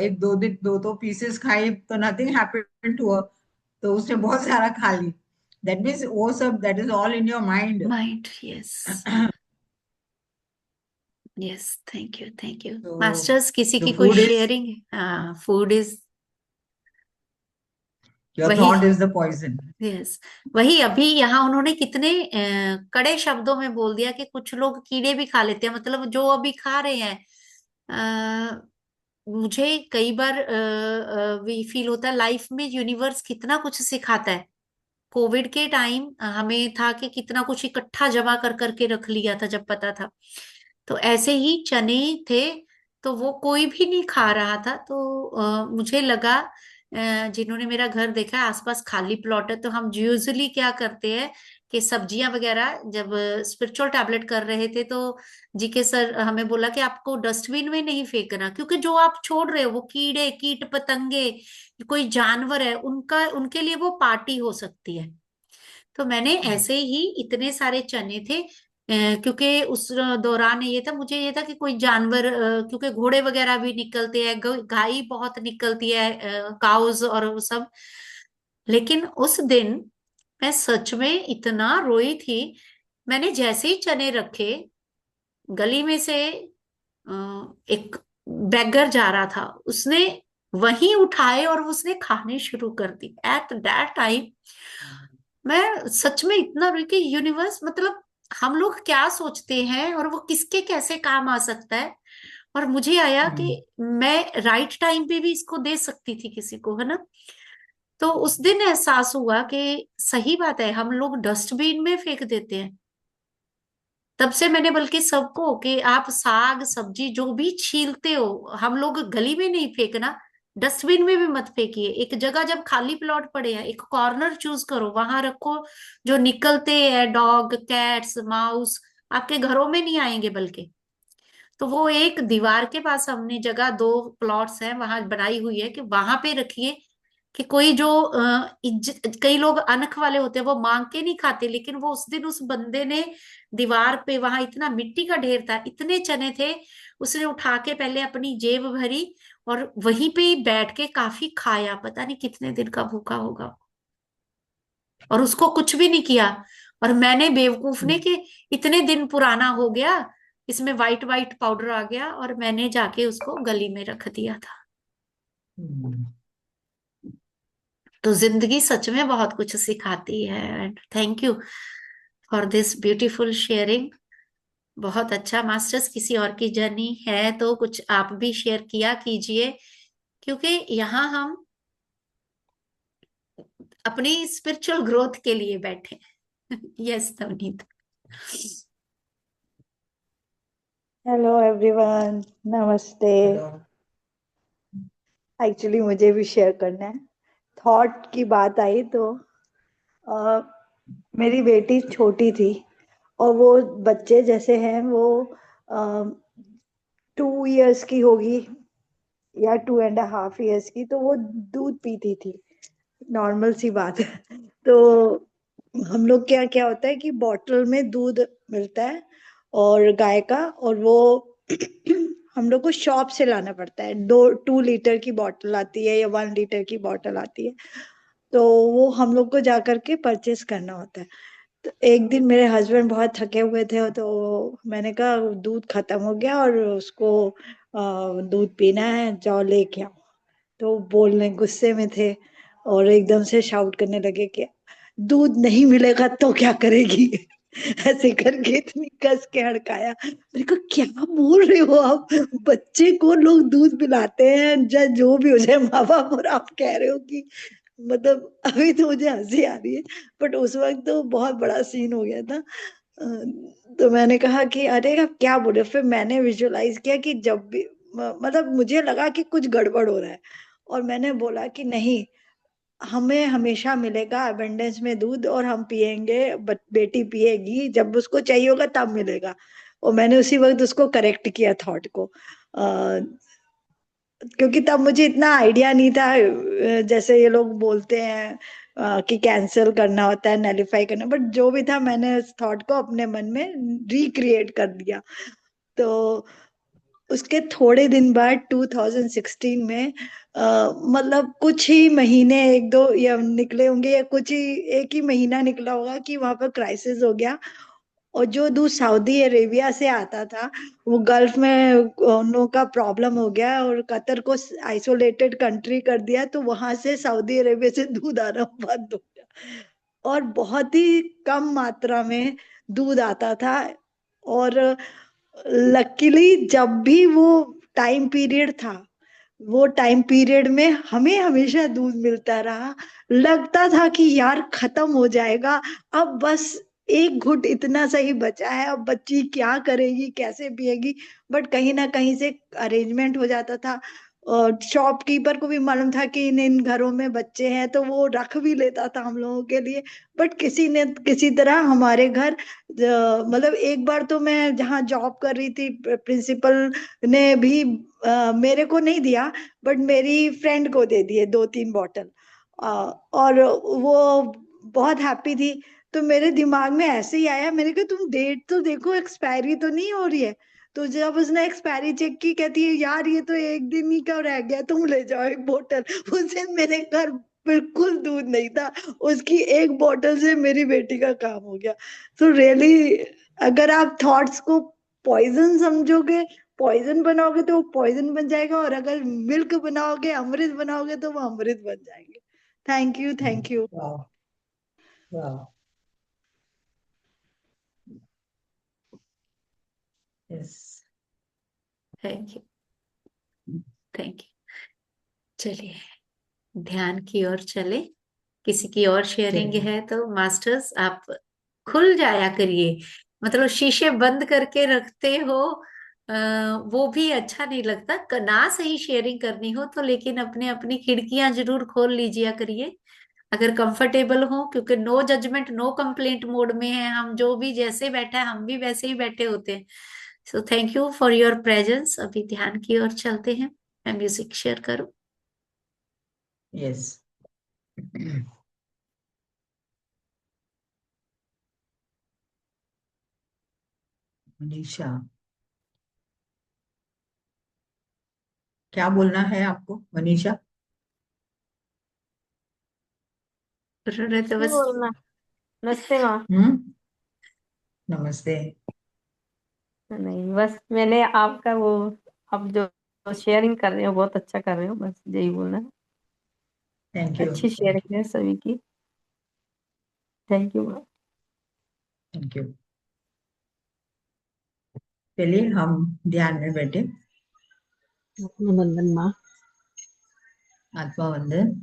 एक दो पीसेस खाए तो नथिंग हैपेंड हुआ, तो उसने बहुत सारा खा ली। दैट मीन्स वो सब, that is all in your mind. Mind, yes. Yes, thank you, thank you. तो मास्टर्स, किसी द की कोई फूड इज, शेयरिंग है? हाँ, फूड इज योर वही। Thought is the poison. Yes, वही अभी यहाँ उन्होंने कितने कड़े शब्दों में बोल दिया कि कुछ लोग कीड़े भी खा लेते हैं, मतलब जो अभी खा रहे हैं। मुझे कई बार भी फील होता है लाइफ में यूनिवर्स कितना कुछ सिखाता है। कोविड के टाइम हमें था कि कितना कुछ इकट्ठा जमा कर करके रख लिया था जब पता था। तो ऐसे ही चने थे, तो वो कोई भी नहीं खा रहा था, तो मुझे लगा, जिन्होंने मेरा घर देखा है, आसपास खाली प्लॉट है, तो हम यूजुअली क्या करते हैं कि सब्जियां वगैरह, जब स्पिरिचुअल टैबलेट कर रहे थे तो जी के सर हमें बोला कि आपको डस्टबिन में नहीं फेंकना, क्योंकि जो आप छोड़ रहे हो वो कीड़े कीट पतंगे, कोई जानवर है, उनका उनके लिए वो पार्टी हो सकती है। तो मैंने ऐसे ही इतने सारे चने थे, क्योंकि उस दौरान ये था, मुझे ये था कि कोई जानवर, क्योंकि घोड़े वगैरह भी निकलते हैं, गाय बहुत निकलती है, काउज और वो सब। लेकिन उस दिन मैं सच में इतना रोई थी। मैंने जैसे ही चने रखे, गली में से एक बैगर जा रहा था, उसने वहीं उठाए और उसने खाने शुरू कर दी। एट दैट टाइम मैं सच में इतना रोई कि यूनिवर्स, मतलब हम लोग क्या सोचते हैं और वो किसके कैसे काम आ सकता है। और मुझे आया कि हम्म, मैं राइट टाइम पे भी इसको दे सकती थी किसी को, है ना। तो उस दिन एहसास हुआ कि सही बात है, हम लोग डस्टबिन में फेंक देते हैं। तब से मैंने बल्कि सबको कि आप साग सब्जी जो भी छीलते हो, हम लोग गली में नहीं फेंकना, डस्टबिन में भी मत फेंकिए। एक जगह जब खाली प्लॉट पड़े हैं, एक कॉर्नर चूज करो, वहां रखो। जो निकलते हैं डॉग, कैट्स, माउस, आपके घरों में नहीं आएंगे बल्कि। तो वो एक दीवार के पास हमने जगह, 2 प्लॉट्स हैं वहां बनाई हुई है, कि वहां पे रखिए। कि कोई जो इज्जत, कई लोग अनख वाले होते हैं, वो मांग के नहीं खाते, लेकिन वो उस दिन उस बंदे ने दीवार पे, वहां इतना मिट्टी का ढेर था, इतने चने थे, उसने उठा के पहले अपनी जेब भरी और वहीं पे ही बैठ के काफी खाया। पता नहीं कितने दिन का भूखा होगा, और उसको कुछ भी नहीं किया। और मैंने, बेवकूफ ने, हम्म, कि इतने दिन पुराना हो गया, इसमें वाइट वाइट पाउडर आ गया, और मैंने जाके उसको गली में रख दिया था। हम्म। तो जिंदगी सच में बहुत कुछ सिखाती है। And thank you for this beautiful sharing. बहुत अच्छा मास्टर्स, किसी और की जर्नी है तो कुछ आप भी शेयर किया कीजिए, क्योंकि यहाँ हम अपनी स्पिरिचुअल ग्रोथ के लिए बैठे हैं। यस नवनीत। हेलो एवरीवन, नमस्ते। हेलो। एक्चुअली मुझे भी शेयर करना है। थॉट की बात आई तो अ, मेरी बेटी छोटी थी, और वो बच्चे जैसे हैं वो 2 इयर्स की होगी या 2.5 इयर्स की, तो वो दूध पीती थी। नॉर्मल सी बात है। तो हम लोग क्या क्या होता है कि बॉटल में दूध मिलता है और गाय का, और वो हम लोग को शॉप से लाना पड़ता है। 2 लीटर की बॉटल आती है या 1 लीटर की बॉटल आती है, तो वो हम लोग को जा करके परचेस करना होता है। तो एक दिन मेरे हस्बैंड बहुत थके हुए थे, तो मैंने कहा दूध खत्म हो गया और उसको दूध पीना है, जाओ लेके आओ। तो बोलने गुस्से में थे और एकदम से शाउट करने लगे कि दूध नहीं मिलेगा तो क्या करेगी। ऐसे करके इतनी कस के हड़काया। मेरे को क्या बोल रहे हो आप, बच्चे को लोग दूध पिलाते हैं, जो भी हो जाए माँ बाप, और आप कह रहे हो कि मतलब अभी तो मुझे हंसी आ रही है, बट उस वक्त तो बहुत बड़ा सीन हो गया था। तो मैंने कहा कि अरे आप क्या बोले, फिर मैंने विजुअलाइज किया कि जब भी मतलब मुझे लगा कि कुछ गड़बड़ हो रहा है, और मैंने बोला कि नहीं, हमें हमेशा मिलेगा अबंडेंस में दूध, और हम पिएंगे, बेटी पिएगी, जब उसको चाहिए होगा तब मिलेगा। और मैंने उसी वक्त उसको करेक्ट किया थॉट को, क्योंकि तब मुझे इतना आइडिया नहीं था, जैसे ये लोग बोलते हैं कि कैंसिल करना होता है, नैलिफाई करना, बट जो भी था मैंने उस थॉट को अपने मन में रिक्रिएट कर दिया। तो उसके थोड़े दिन बाद 2016 में मतलब कुछ ही महीने, 1 2 या निकले होंगे, या कुछ ही, एक ही महीना निकला होगा कि वहां पर क्राइसिस हो गया। और जो दूध सऊदी अरेबिया से आता था, वो गल्फ में उन लोगों का प्रॉब्लम हो गया और कतर को आइसोलेटेड कंट्री कर दिया, तो वहां से सऊदी अरेबिया से दूध आना बंद हो गया, और बहुत ही कम मात्रा में दूध आता था। और लकीली जब भी वो टाइम पीरियड था, वो टाइम पीरियड में हमें हमेशा दूध मिलता रहा। लगता था कि यार खत्म हो जाएगा, अब बस एक घुट इतना सही बचा है, अब बच्ची क्या करेगी, कैसे पिएगी। बट कहीं ना कहीं से अरेंजमेंट हो जाता था, और शॉपकीपर को भी मालूम था कि इन इन घरों में बच्चे हैं, तो वो रख भी लेता था हम लोगों के लिए। बट किसी ने किसी तरह हमारे घर मतलब एक बार तो मैं जहाँ जॉब कर रही थी, प्रिंसिपल ने भी मेरे को नहीं दिया, बट मेरी फ्रेंड को दे दिए 2 3 बॉटल। और वो बहुत हैप्पी थी। तो मेरे दिमाग में ऐसे ही आया, मैंने कहा तुम डेट तो देखो, एक्सपायरी तो नहीं हो रही है। तो जब उसने एक्सपायरी चेक की, कहती है यार ये तो एक दिन ही का रह गया, तुम ले जाओ एक बोतल। उसे मेरे घर बिल्कुल दूध नहीं था, उसकी एक बोतल से मेरी बेटी का काम हो गया। तो रियली, अगर आप थॉट्स को पॉइजन समझोगे, पॉइजन बनाओगे तो वो पॉइजन बन जाएगा, और अगर मिल्क बनाओगे, अमृत बनाओगे तो वो अमृत बन जाएंगे। Thank you, thank you. वाह, वाह, yes. Thank you, thank you. चलिए, ध्यान की ओर चले। किसी की और शेयरिंग चलिए। है तो मास्टर्स आप खुल जाया करिए। मतलब शीशे बंद करके रखते हो, वो भी अच्छा नहीं लगता। ना सही शेयरिंग करनी हो तो, लेकिन अपने अपनी खिड़कियां जरूर खोल लीजिए करिए, अगर कंफर्टेबल हो, क्योंकि no judgement no complaint mode में है हम। जो भी जैसे बैठा है हम भी वैसे ही बैठे होते हैं। So thank you for your presence. अभी ध्यान की ओर चलते हैं। मैं म्यूजिक शेयर करूं। यस। मनीषा, क्या बोलना है आपको मनीषा? उन्होंने तो नहीं बस बोलना। नमस्ते माँ। हम्म। नमस्ते। नहीं, बस मैंने आपका वो, आप जो शेयरिंग कर रहे हो बहुत अच्छा कर रहे हो, बस यही बोलना है। थैंक यू, अच्छी थैंक शेयरिंग है सभी की। थैंक यू माँ। You, thank you. चलिए हम ध्यान में बैठे। वंदन माँ। आत्मा वंदन।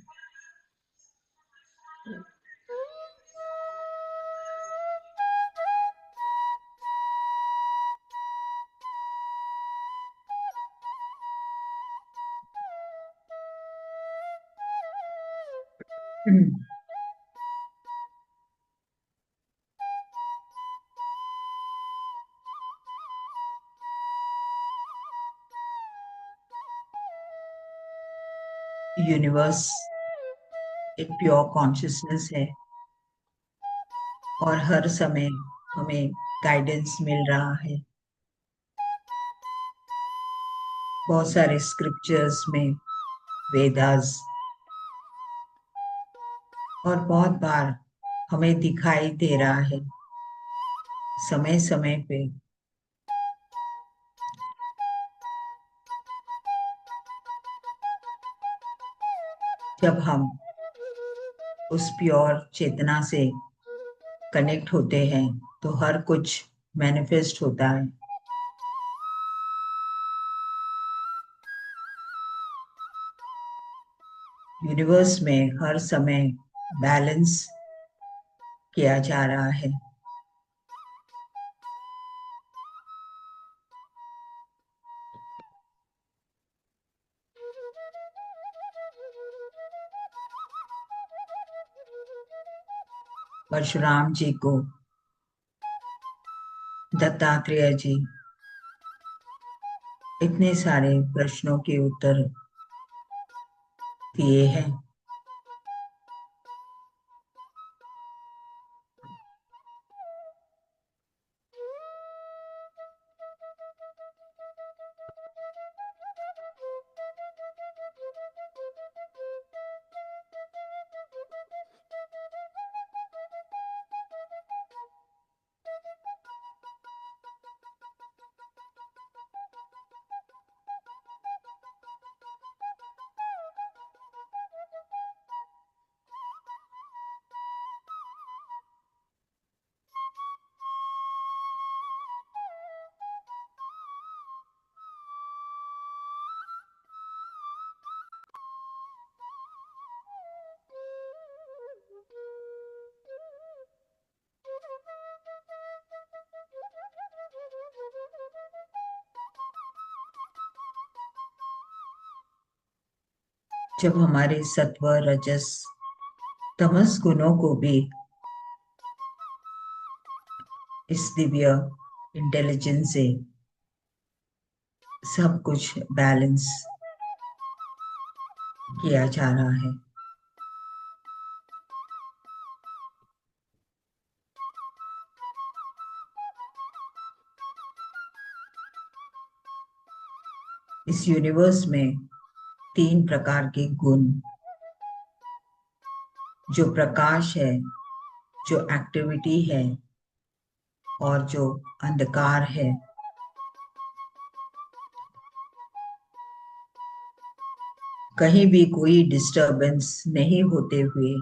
यूनिवर्स एक प्योर कॉन्शियसनेस है और हर समय हमें गाइडेंस मिल रहा है। बहुत सारे स्क्रिप्चर्स में, वेदास, और बहुत बार हमें दिखाई दे रहा है समय समय पे जब हम उस प्योर चेतना से कनेक्ट होते हैं तो हर कुछ मैनिफेस्ट होता है। यूनिवर्स में हर समय बैलेंस किया जा रहा है। परशुराम जी को दत्तात्रेय जी इतने सारे प्रश्नों के उत्तर दिए हैं। जब हमारे सत्व, रजस, तमस गुणों को भी इस दिव्य इंटेलिजेंस से सब कुछ बैलेंस किया जा रहा है। इस यूनिवर्स में 3 प्रकार के गुण, जो प्रकाश है, जो एक्टिविटी है और जो अंधकार है, कहीं भी कोई डिस्टरबेंस नहीं होते हुए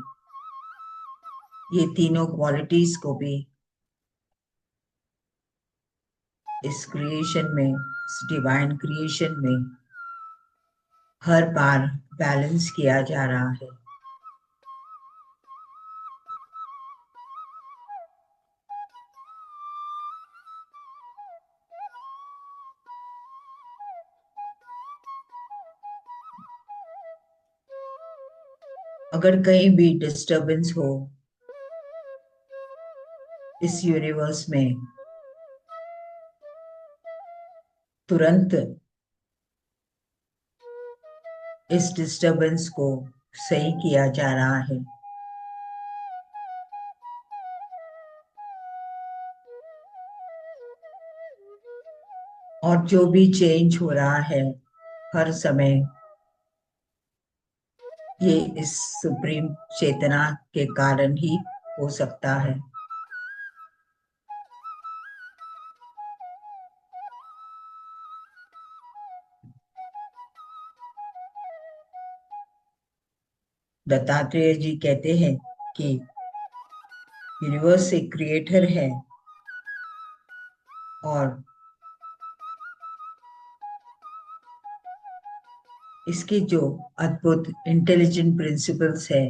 ये तीनों क्वालिटीज को भी इस क्रिएशन में, इस डिवाइन क्रिएशन में हर बार बैलेंस किया जा रहा है। अगर कहीं भी डिस्टरबेंस हो इस यूनिवर्स में, तुरंत इस डिस्टरबेंस को सही किया जा रहा है। और जो भी चेंज हो रहा है हर समय, ये इस सुप्रीम चेतना के कारण ही हो सकता है। दत्तात्रेय जी कहते हैं कि यूनिवर्स एक क्रिएटर है और इसके जो अद्भुत इंटेलिजेंट प्रिंसिपल्स है,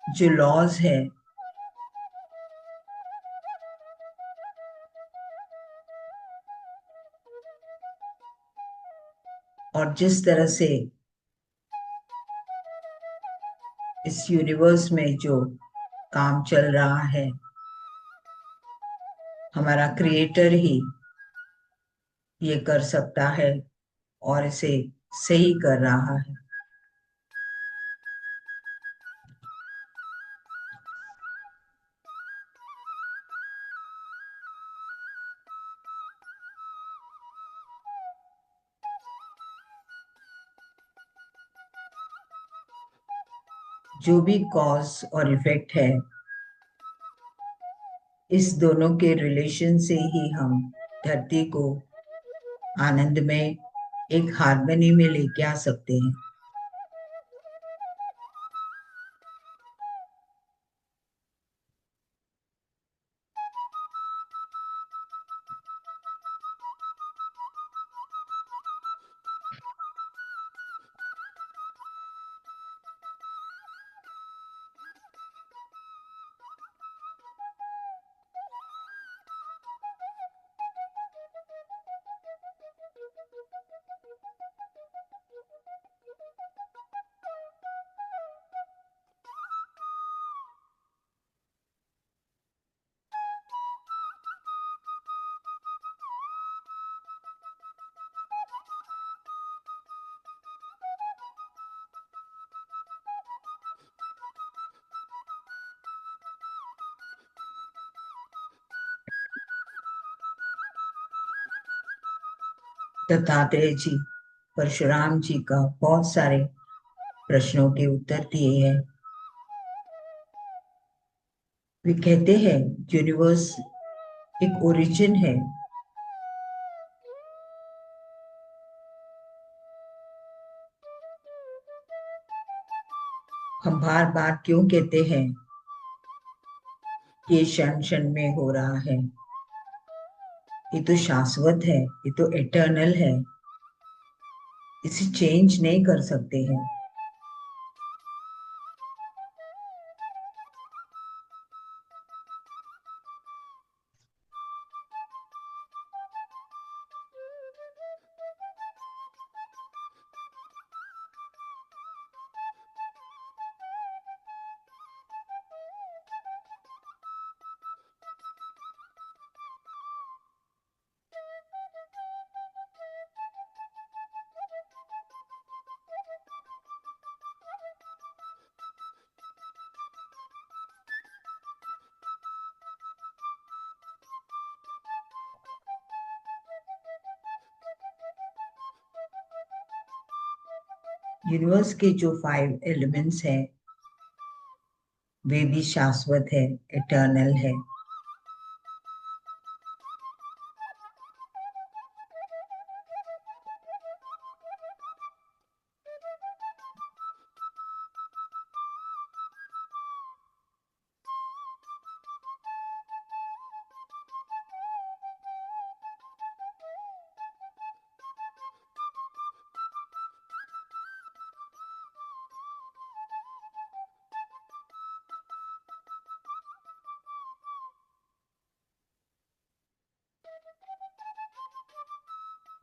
जो लॉज है, और जिस तरह से इस यूनिवर्स में जो काम चल रहा है, हमारा क्रिएटर ही ये कर सकता है और इसे सही कर रहा है। जो भी कॉज और इफेक्ट है, इस दोनों के रिलेशन से ही हम धरती को आनंद में, एक हार्मनी में लेके आ सकते हैं। दत्तात्रेय जी परशुराम जी का बहुत सारे प्रश्नों के उत्तर दिए हैं। वे कहते हैं यूनिवर्स एक ओरिजिन है। हम बार बार क्यों कहते हैं ये क्षण क्षण में हो रहा है, ये तो शाश्वत है, ये तो एटर्नल है, इसे चेंज नहीं कर सकते हैं। यूनिवर्स के जो 5 एलिमेंट्स हैं वे भी शाश्वत है, इटर्नल है।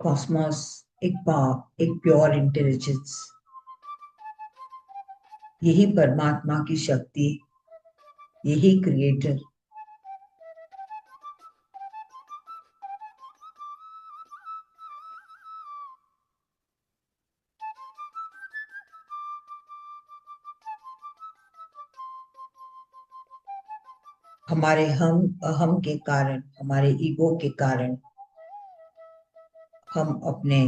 कॉस्मोस एक प्योर इंटेलिजेंस, यही परमात्मा की शक्ति, यही क्रिएटर। हमारे हम अहम के कारण, हमारे ईगो के कारण हम अपने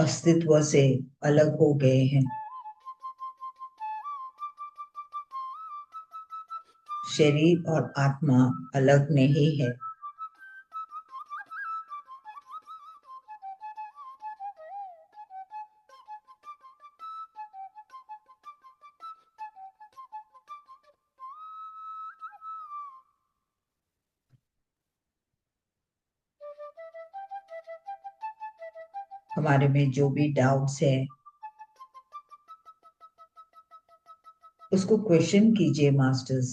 अस्तित्व से अलग हो गए हैं। शरीर और आत्मा अलग नहीं है। हमारे में जो भी डाउट्स है उसको क्वेश्चन कीजिए मास्टर्स।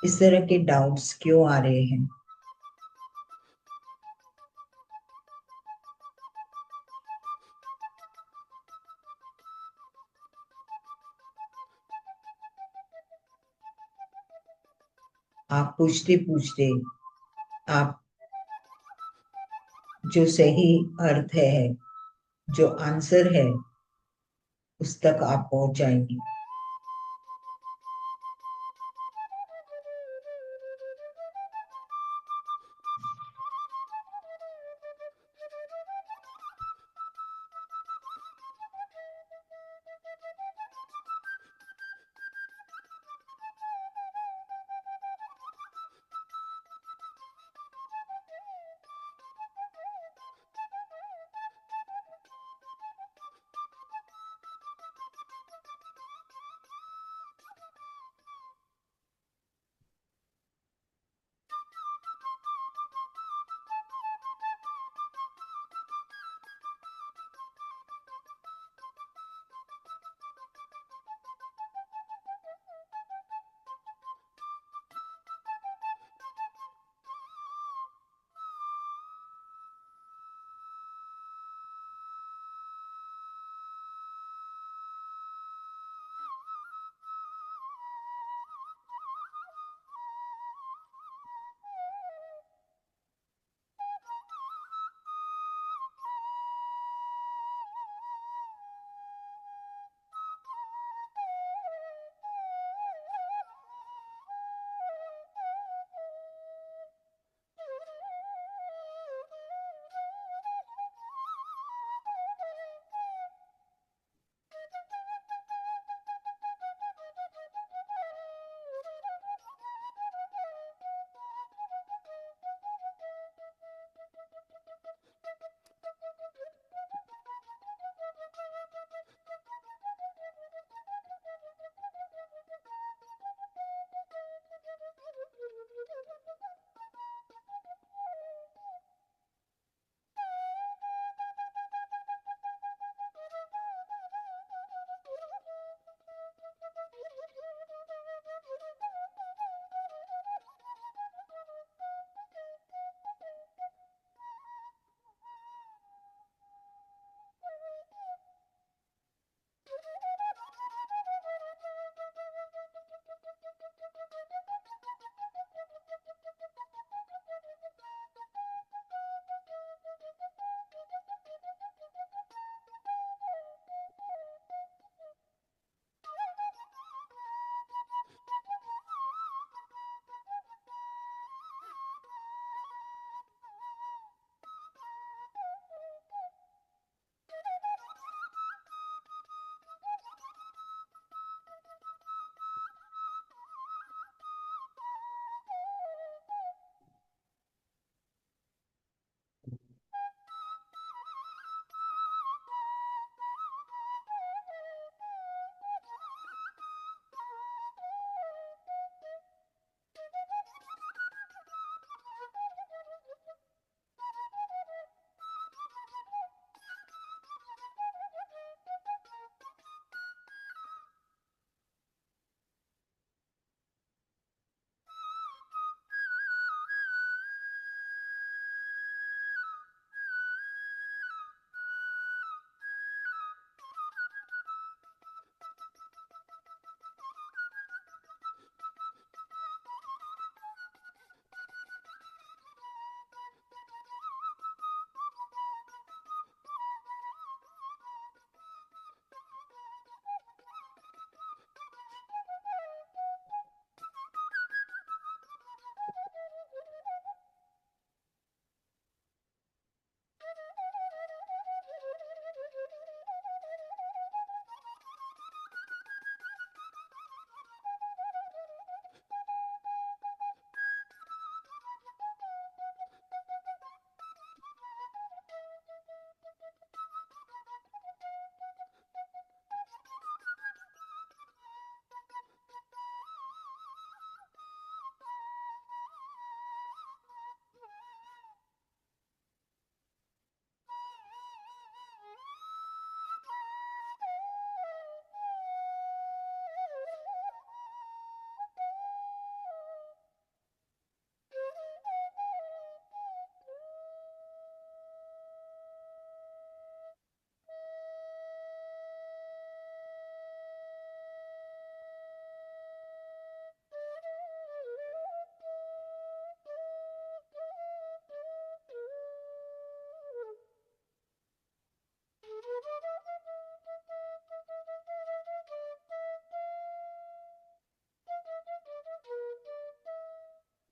इस तरह के डाउट्स क्यों आ रहे हैं? आप पूछते पूछते आप जो सही अर्थ है, जो आंसर है, उस तक आप पहुंच जाएंगे।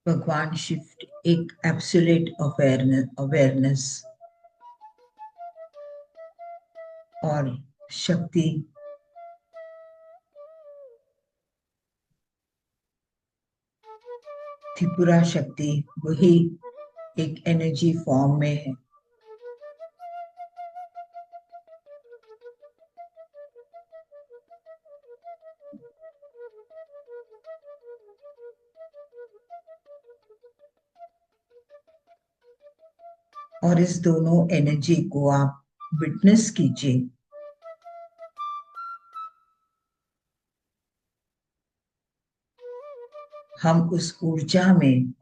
भगवान शिव एक एब्सोल्यूट अवेयरनेस और शक्ति, त्रिपुरा शक्ति वही एक एनर्जी फॉर्म में है। और इस दोनों एनर्जी को आप विटनेस कीजिए। हम उस ऊर्जा में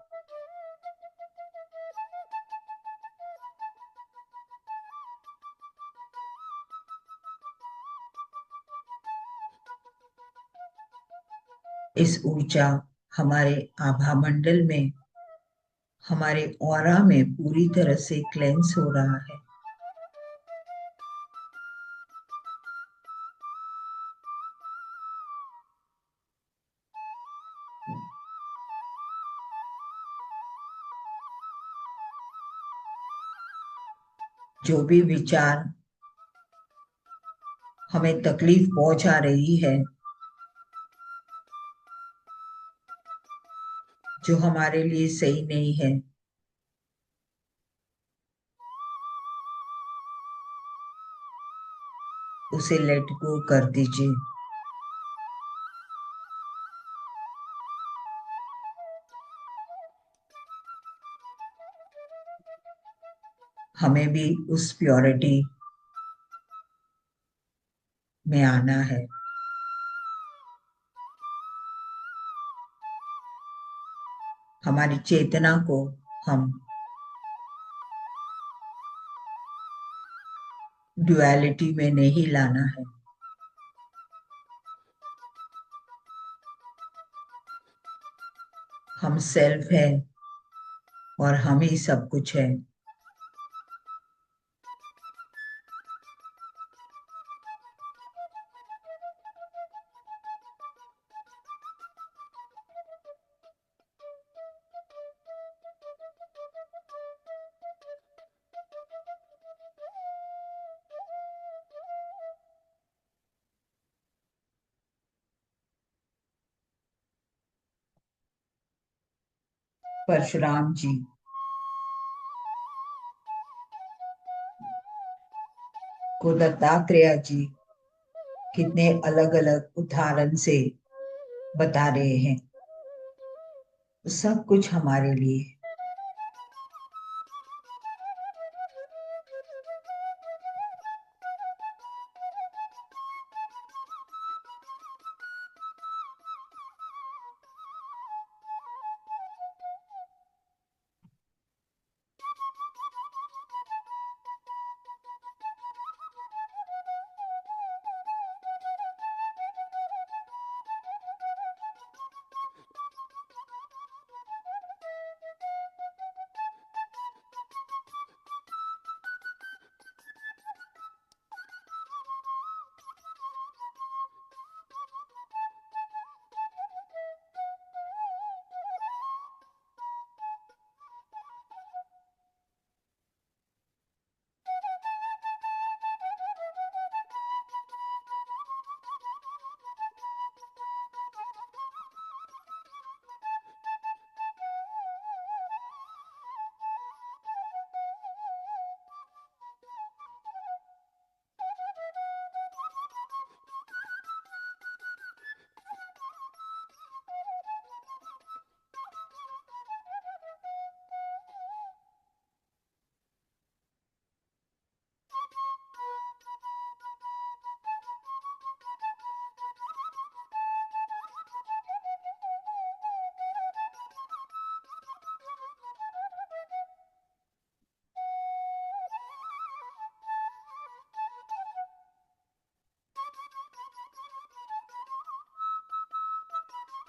इस ऊर्जा हमारे आभा मंडल में, हमारे ऑरा में पूरी तरह से क्लेंस हो रहा है। जो भी विचार हमें तकलीफ पहुंचा रही है, जो हमारे लिए सही नहीं है, उसे लेट गो कर दीजिए। हमें भी उस प्योरिटी में आना है। हमारी चेतना को हम ड्युअलिटी में नहीं लाना है। हम सेल्फ है और हम ही सब कुछ है। परशुराम जी को दत्तात्रेय जी कितने अलग अलग उदाहरण से बता रहे हैं। सब कुछ हमारे लिए।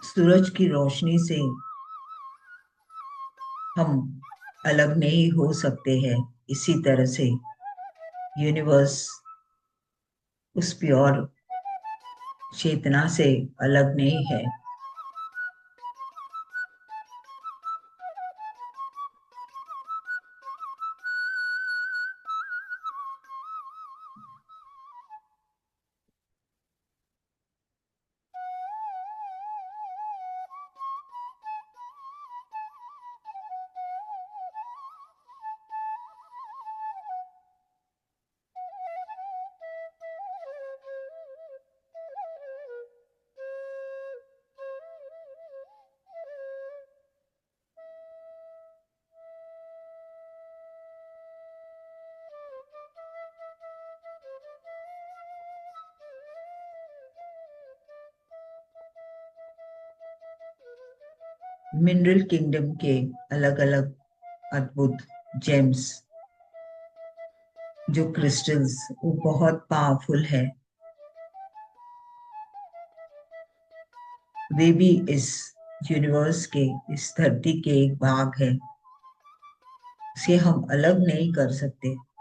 सूरज की रोशनी से हम अलग नहीं हो सकते हैं, इसी तरह से यूनिवर्स उस प्योर चेतना से अलग नहीं है। मिनरल किंगडम के अलग अलग अद्भुत जेम्स, जो क्रिस्टल्स, वो बहुत पावरफुल है। वे भी इस यूनिवर्स के, इस धरती के एक भाग है। उसे हम अलग नहीं कर सकते।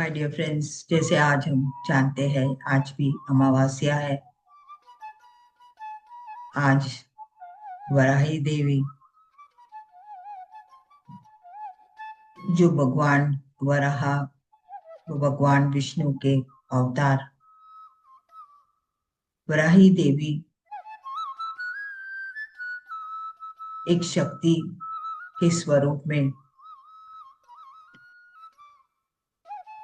माय डियर फ्रेंड्स, जैसे आज हम जानते हैं, आज भी अमावस्या है। आज वराही देवी, जो भगवान वराहा, वो भगवान विष्णु के अवतार, वराही देवी एक शक्ति के स्वरूप में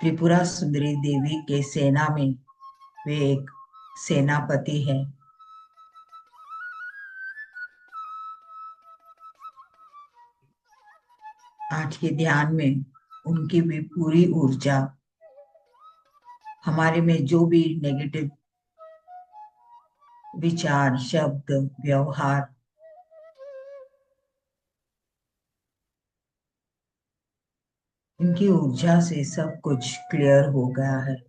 त्रिपुरा सुंदरी देवी के सेना में वे एक सेनापति है। आज के ध्यान में उनकी भी पूरी ऊर्जा, हमारे में जो भी नेगेटिव विचार, शब्द, व्यवहार, इनकी ऊर्जा से सब कुछ क्लियर हो गया है।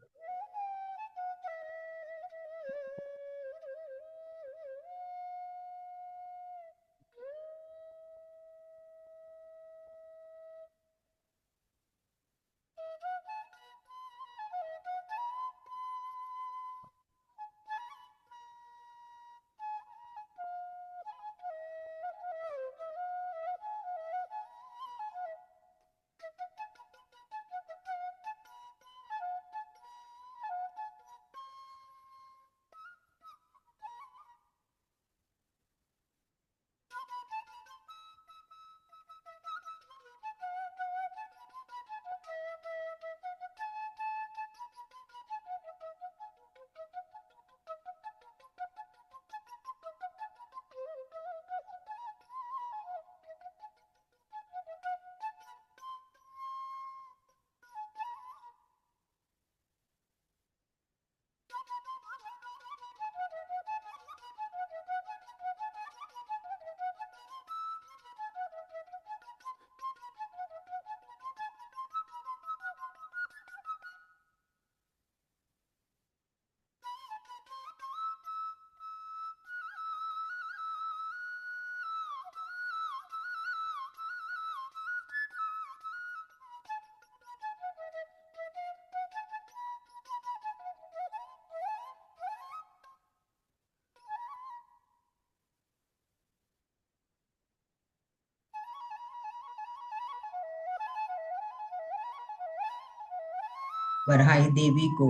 वराही देवी को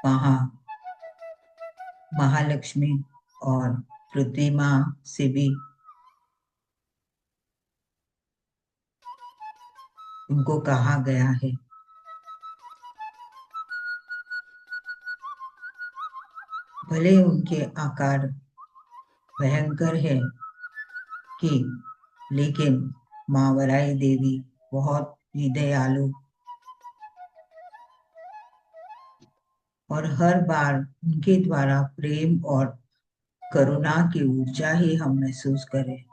वहां महालक्ष्मी और पृथ्वी माँ से भी उनको कहा गया है। भले उनके आकार भयंकर है कि, लेकिन माँ वराही देवी बहुत ही दयालु, और हर बार उनके द्वारा प्रेम और करुणा की ऊर्जा ही हम महसूस करें।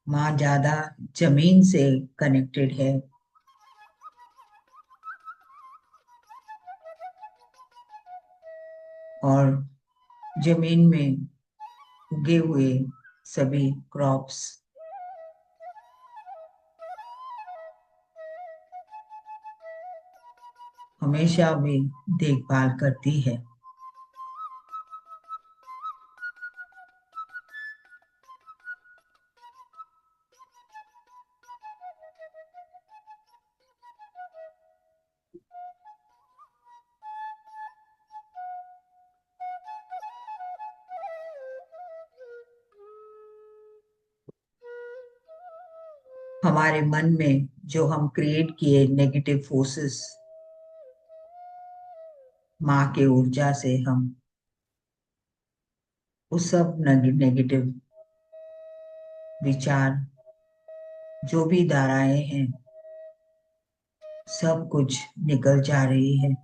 माँ ज्यादा जमीन से कनेक्टेड है, और जमीन में उगे हुए सभी क्रॉप्स हमेशा भी देखभाल करती है। हमारे मन में जो हम क्रिएट किए नेगेटिव फोर्सेस, माँ के ऊर्जा से हम उस सब नेगेटिव विचार, जो भी धाराएं हैं, सब कुछ निकल जा रही है।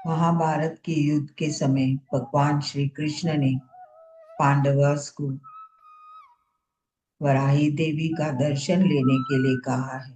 महाभारत के युद्ध के समय भगवान श्री कृष्ण ने पांडवों को वराही देवी का दर्शन लेने के लिए कहा है।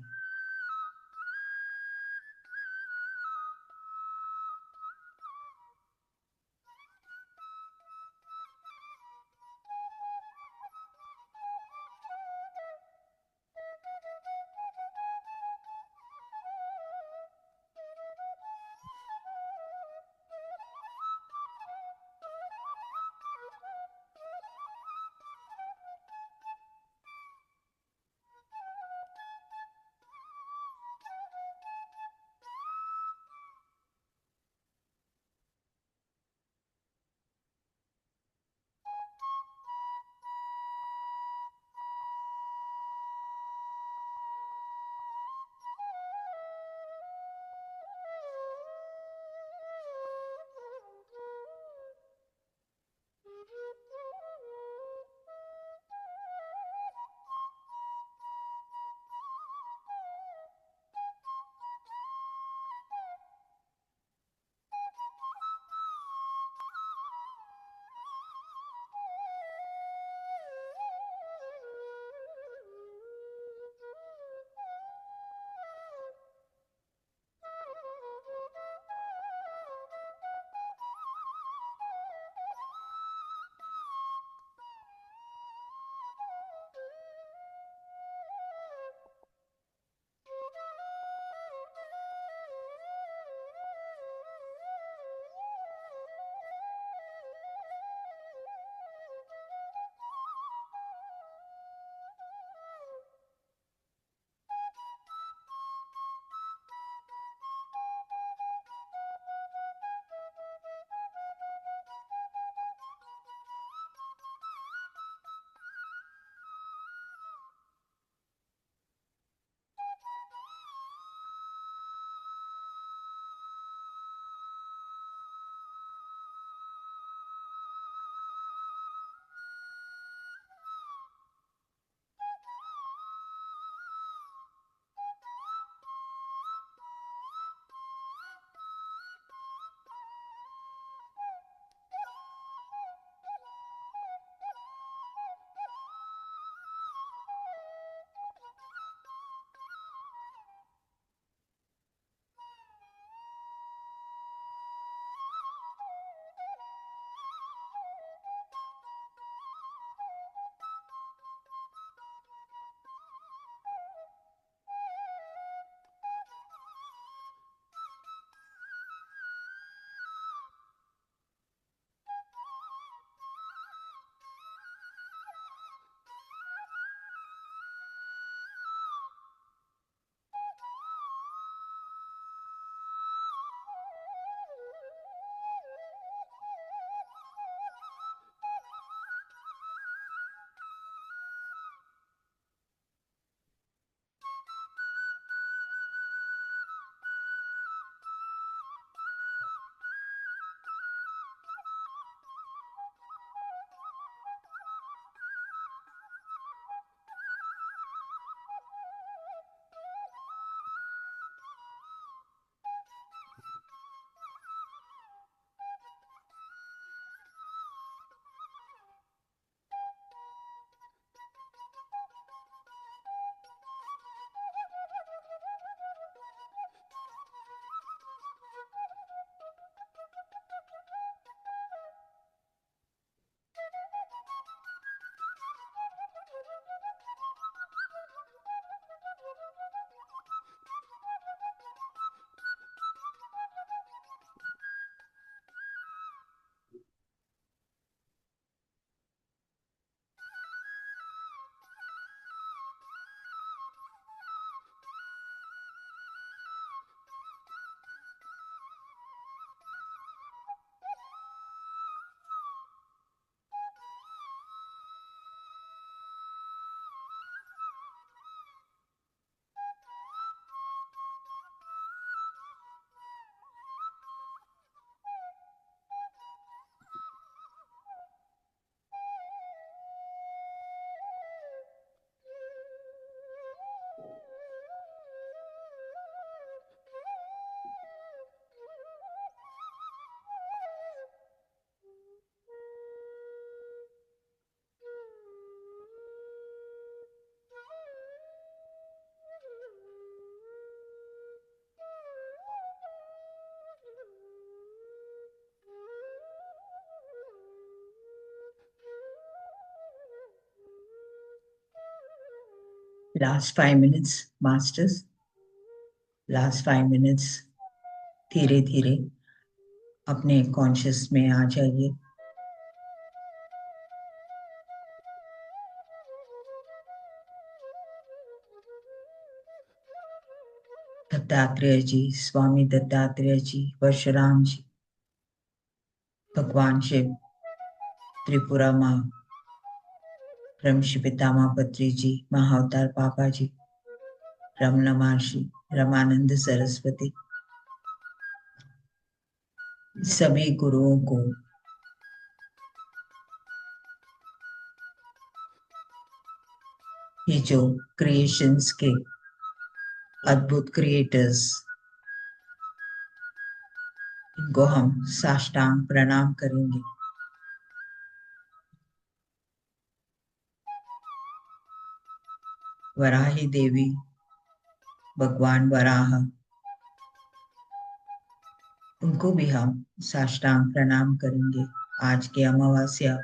Last 5 minutes, masters. Last 5 minutes. धीरे धीरे अपने कॉन्शियस में आ जाइए। दत्तात्रेय जी, स्वामी दत्तात्रेय जी, परशुराम जी, भगवान शिव, त्रिपुरा माँ, ब्रह्मर्षि पितामह पत्री जी, महाअवतार पापा जी, रमन महर्षि, रमानंद सरस्वती, सभी गुरुओं को ये जो क्रिएशंस के अद्भुत क्रिएटर्स, इनको हम साष्टांग प्रणाम करेंगे। वराही देवी, भगवान वराह, उनको भी हम साष्टांग प्रणाम करेंगे। आज के अमावस्या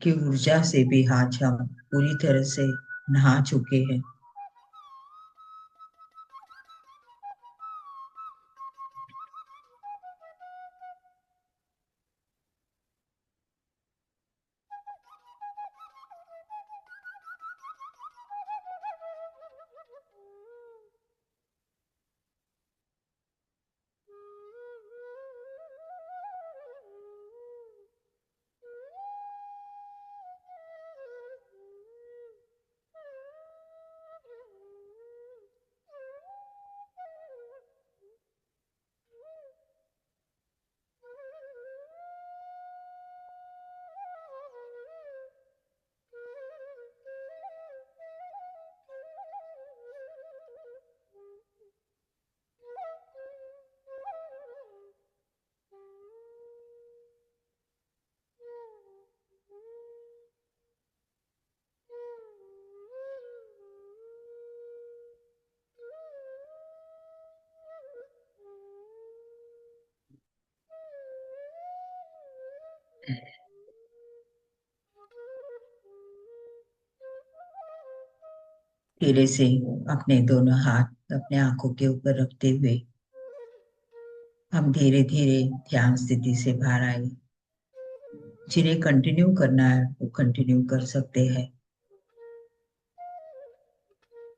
की ऊर्जा से भी आज हम पूरी तरह से नहा चुके हैं। धीरे से अपने दोनों हाथ अपने आंखों के ऊपर रखते हुए हम धीरे धीरे ध्यान स्थिति से बाहर आए। जिन्हें कंटिन्यू करना है वो कंटिन्यू कर सकते हैं।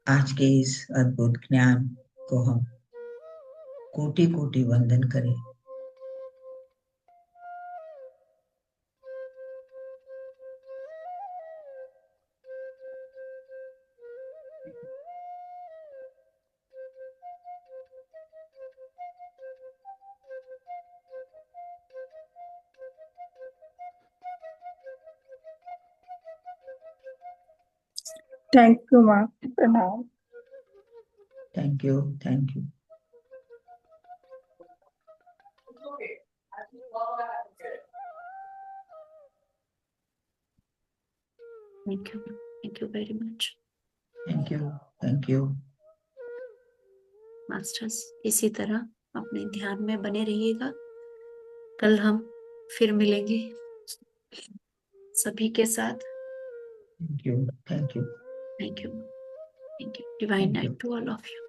आज के इस अद्भुत ज्ञान को हम कोटि कोटि वंदन करें। थैंक यू माँ, प्रणाम। Thank you, thank you. Thank you very much. Thank you, thank you. Masters, इसी तरह अपने ध्यान में बने रहिएगा। कल हम फिर मिलेंगे सभी के साथ। Thank you, thank you. Thank you, thank you. Divine night to all of you.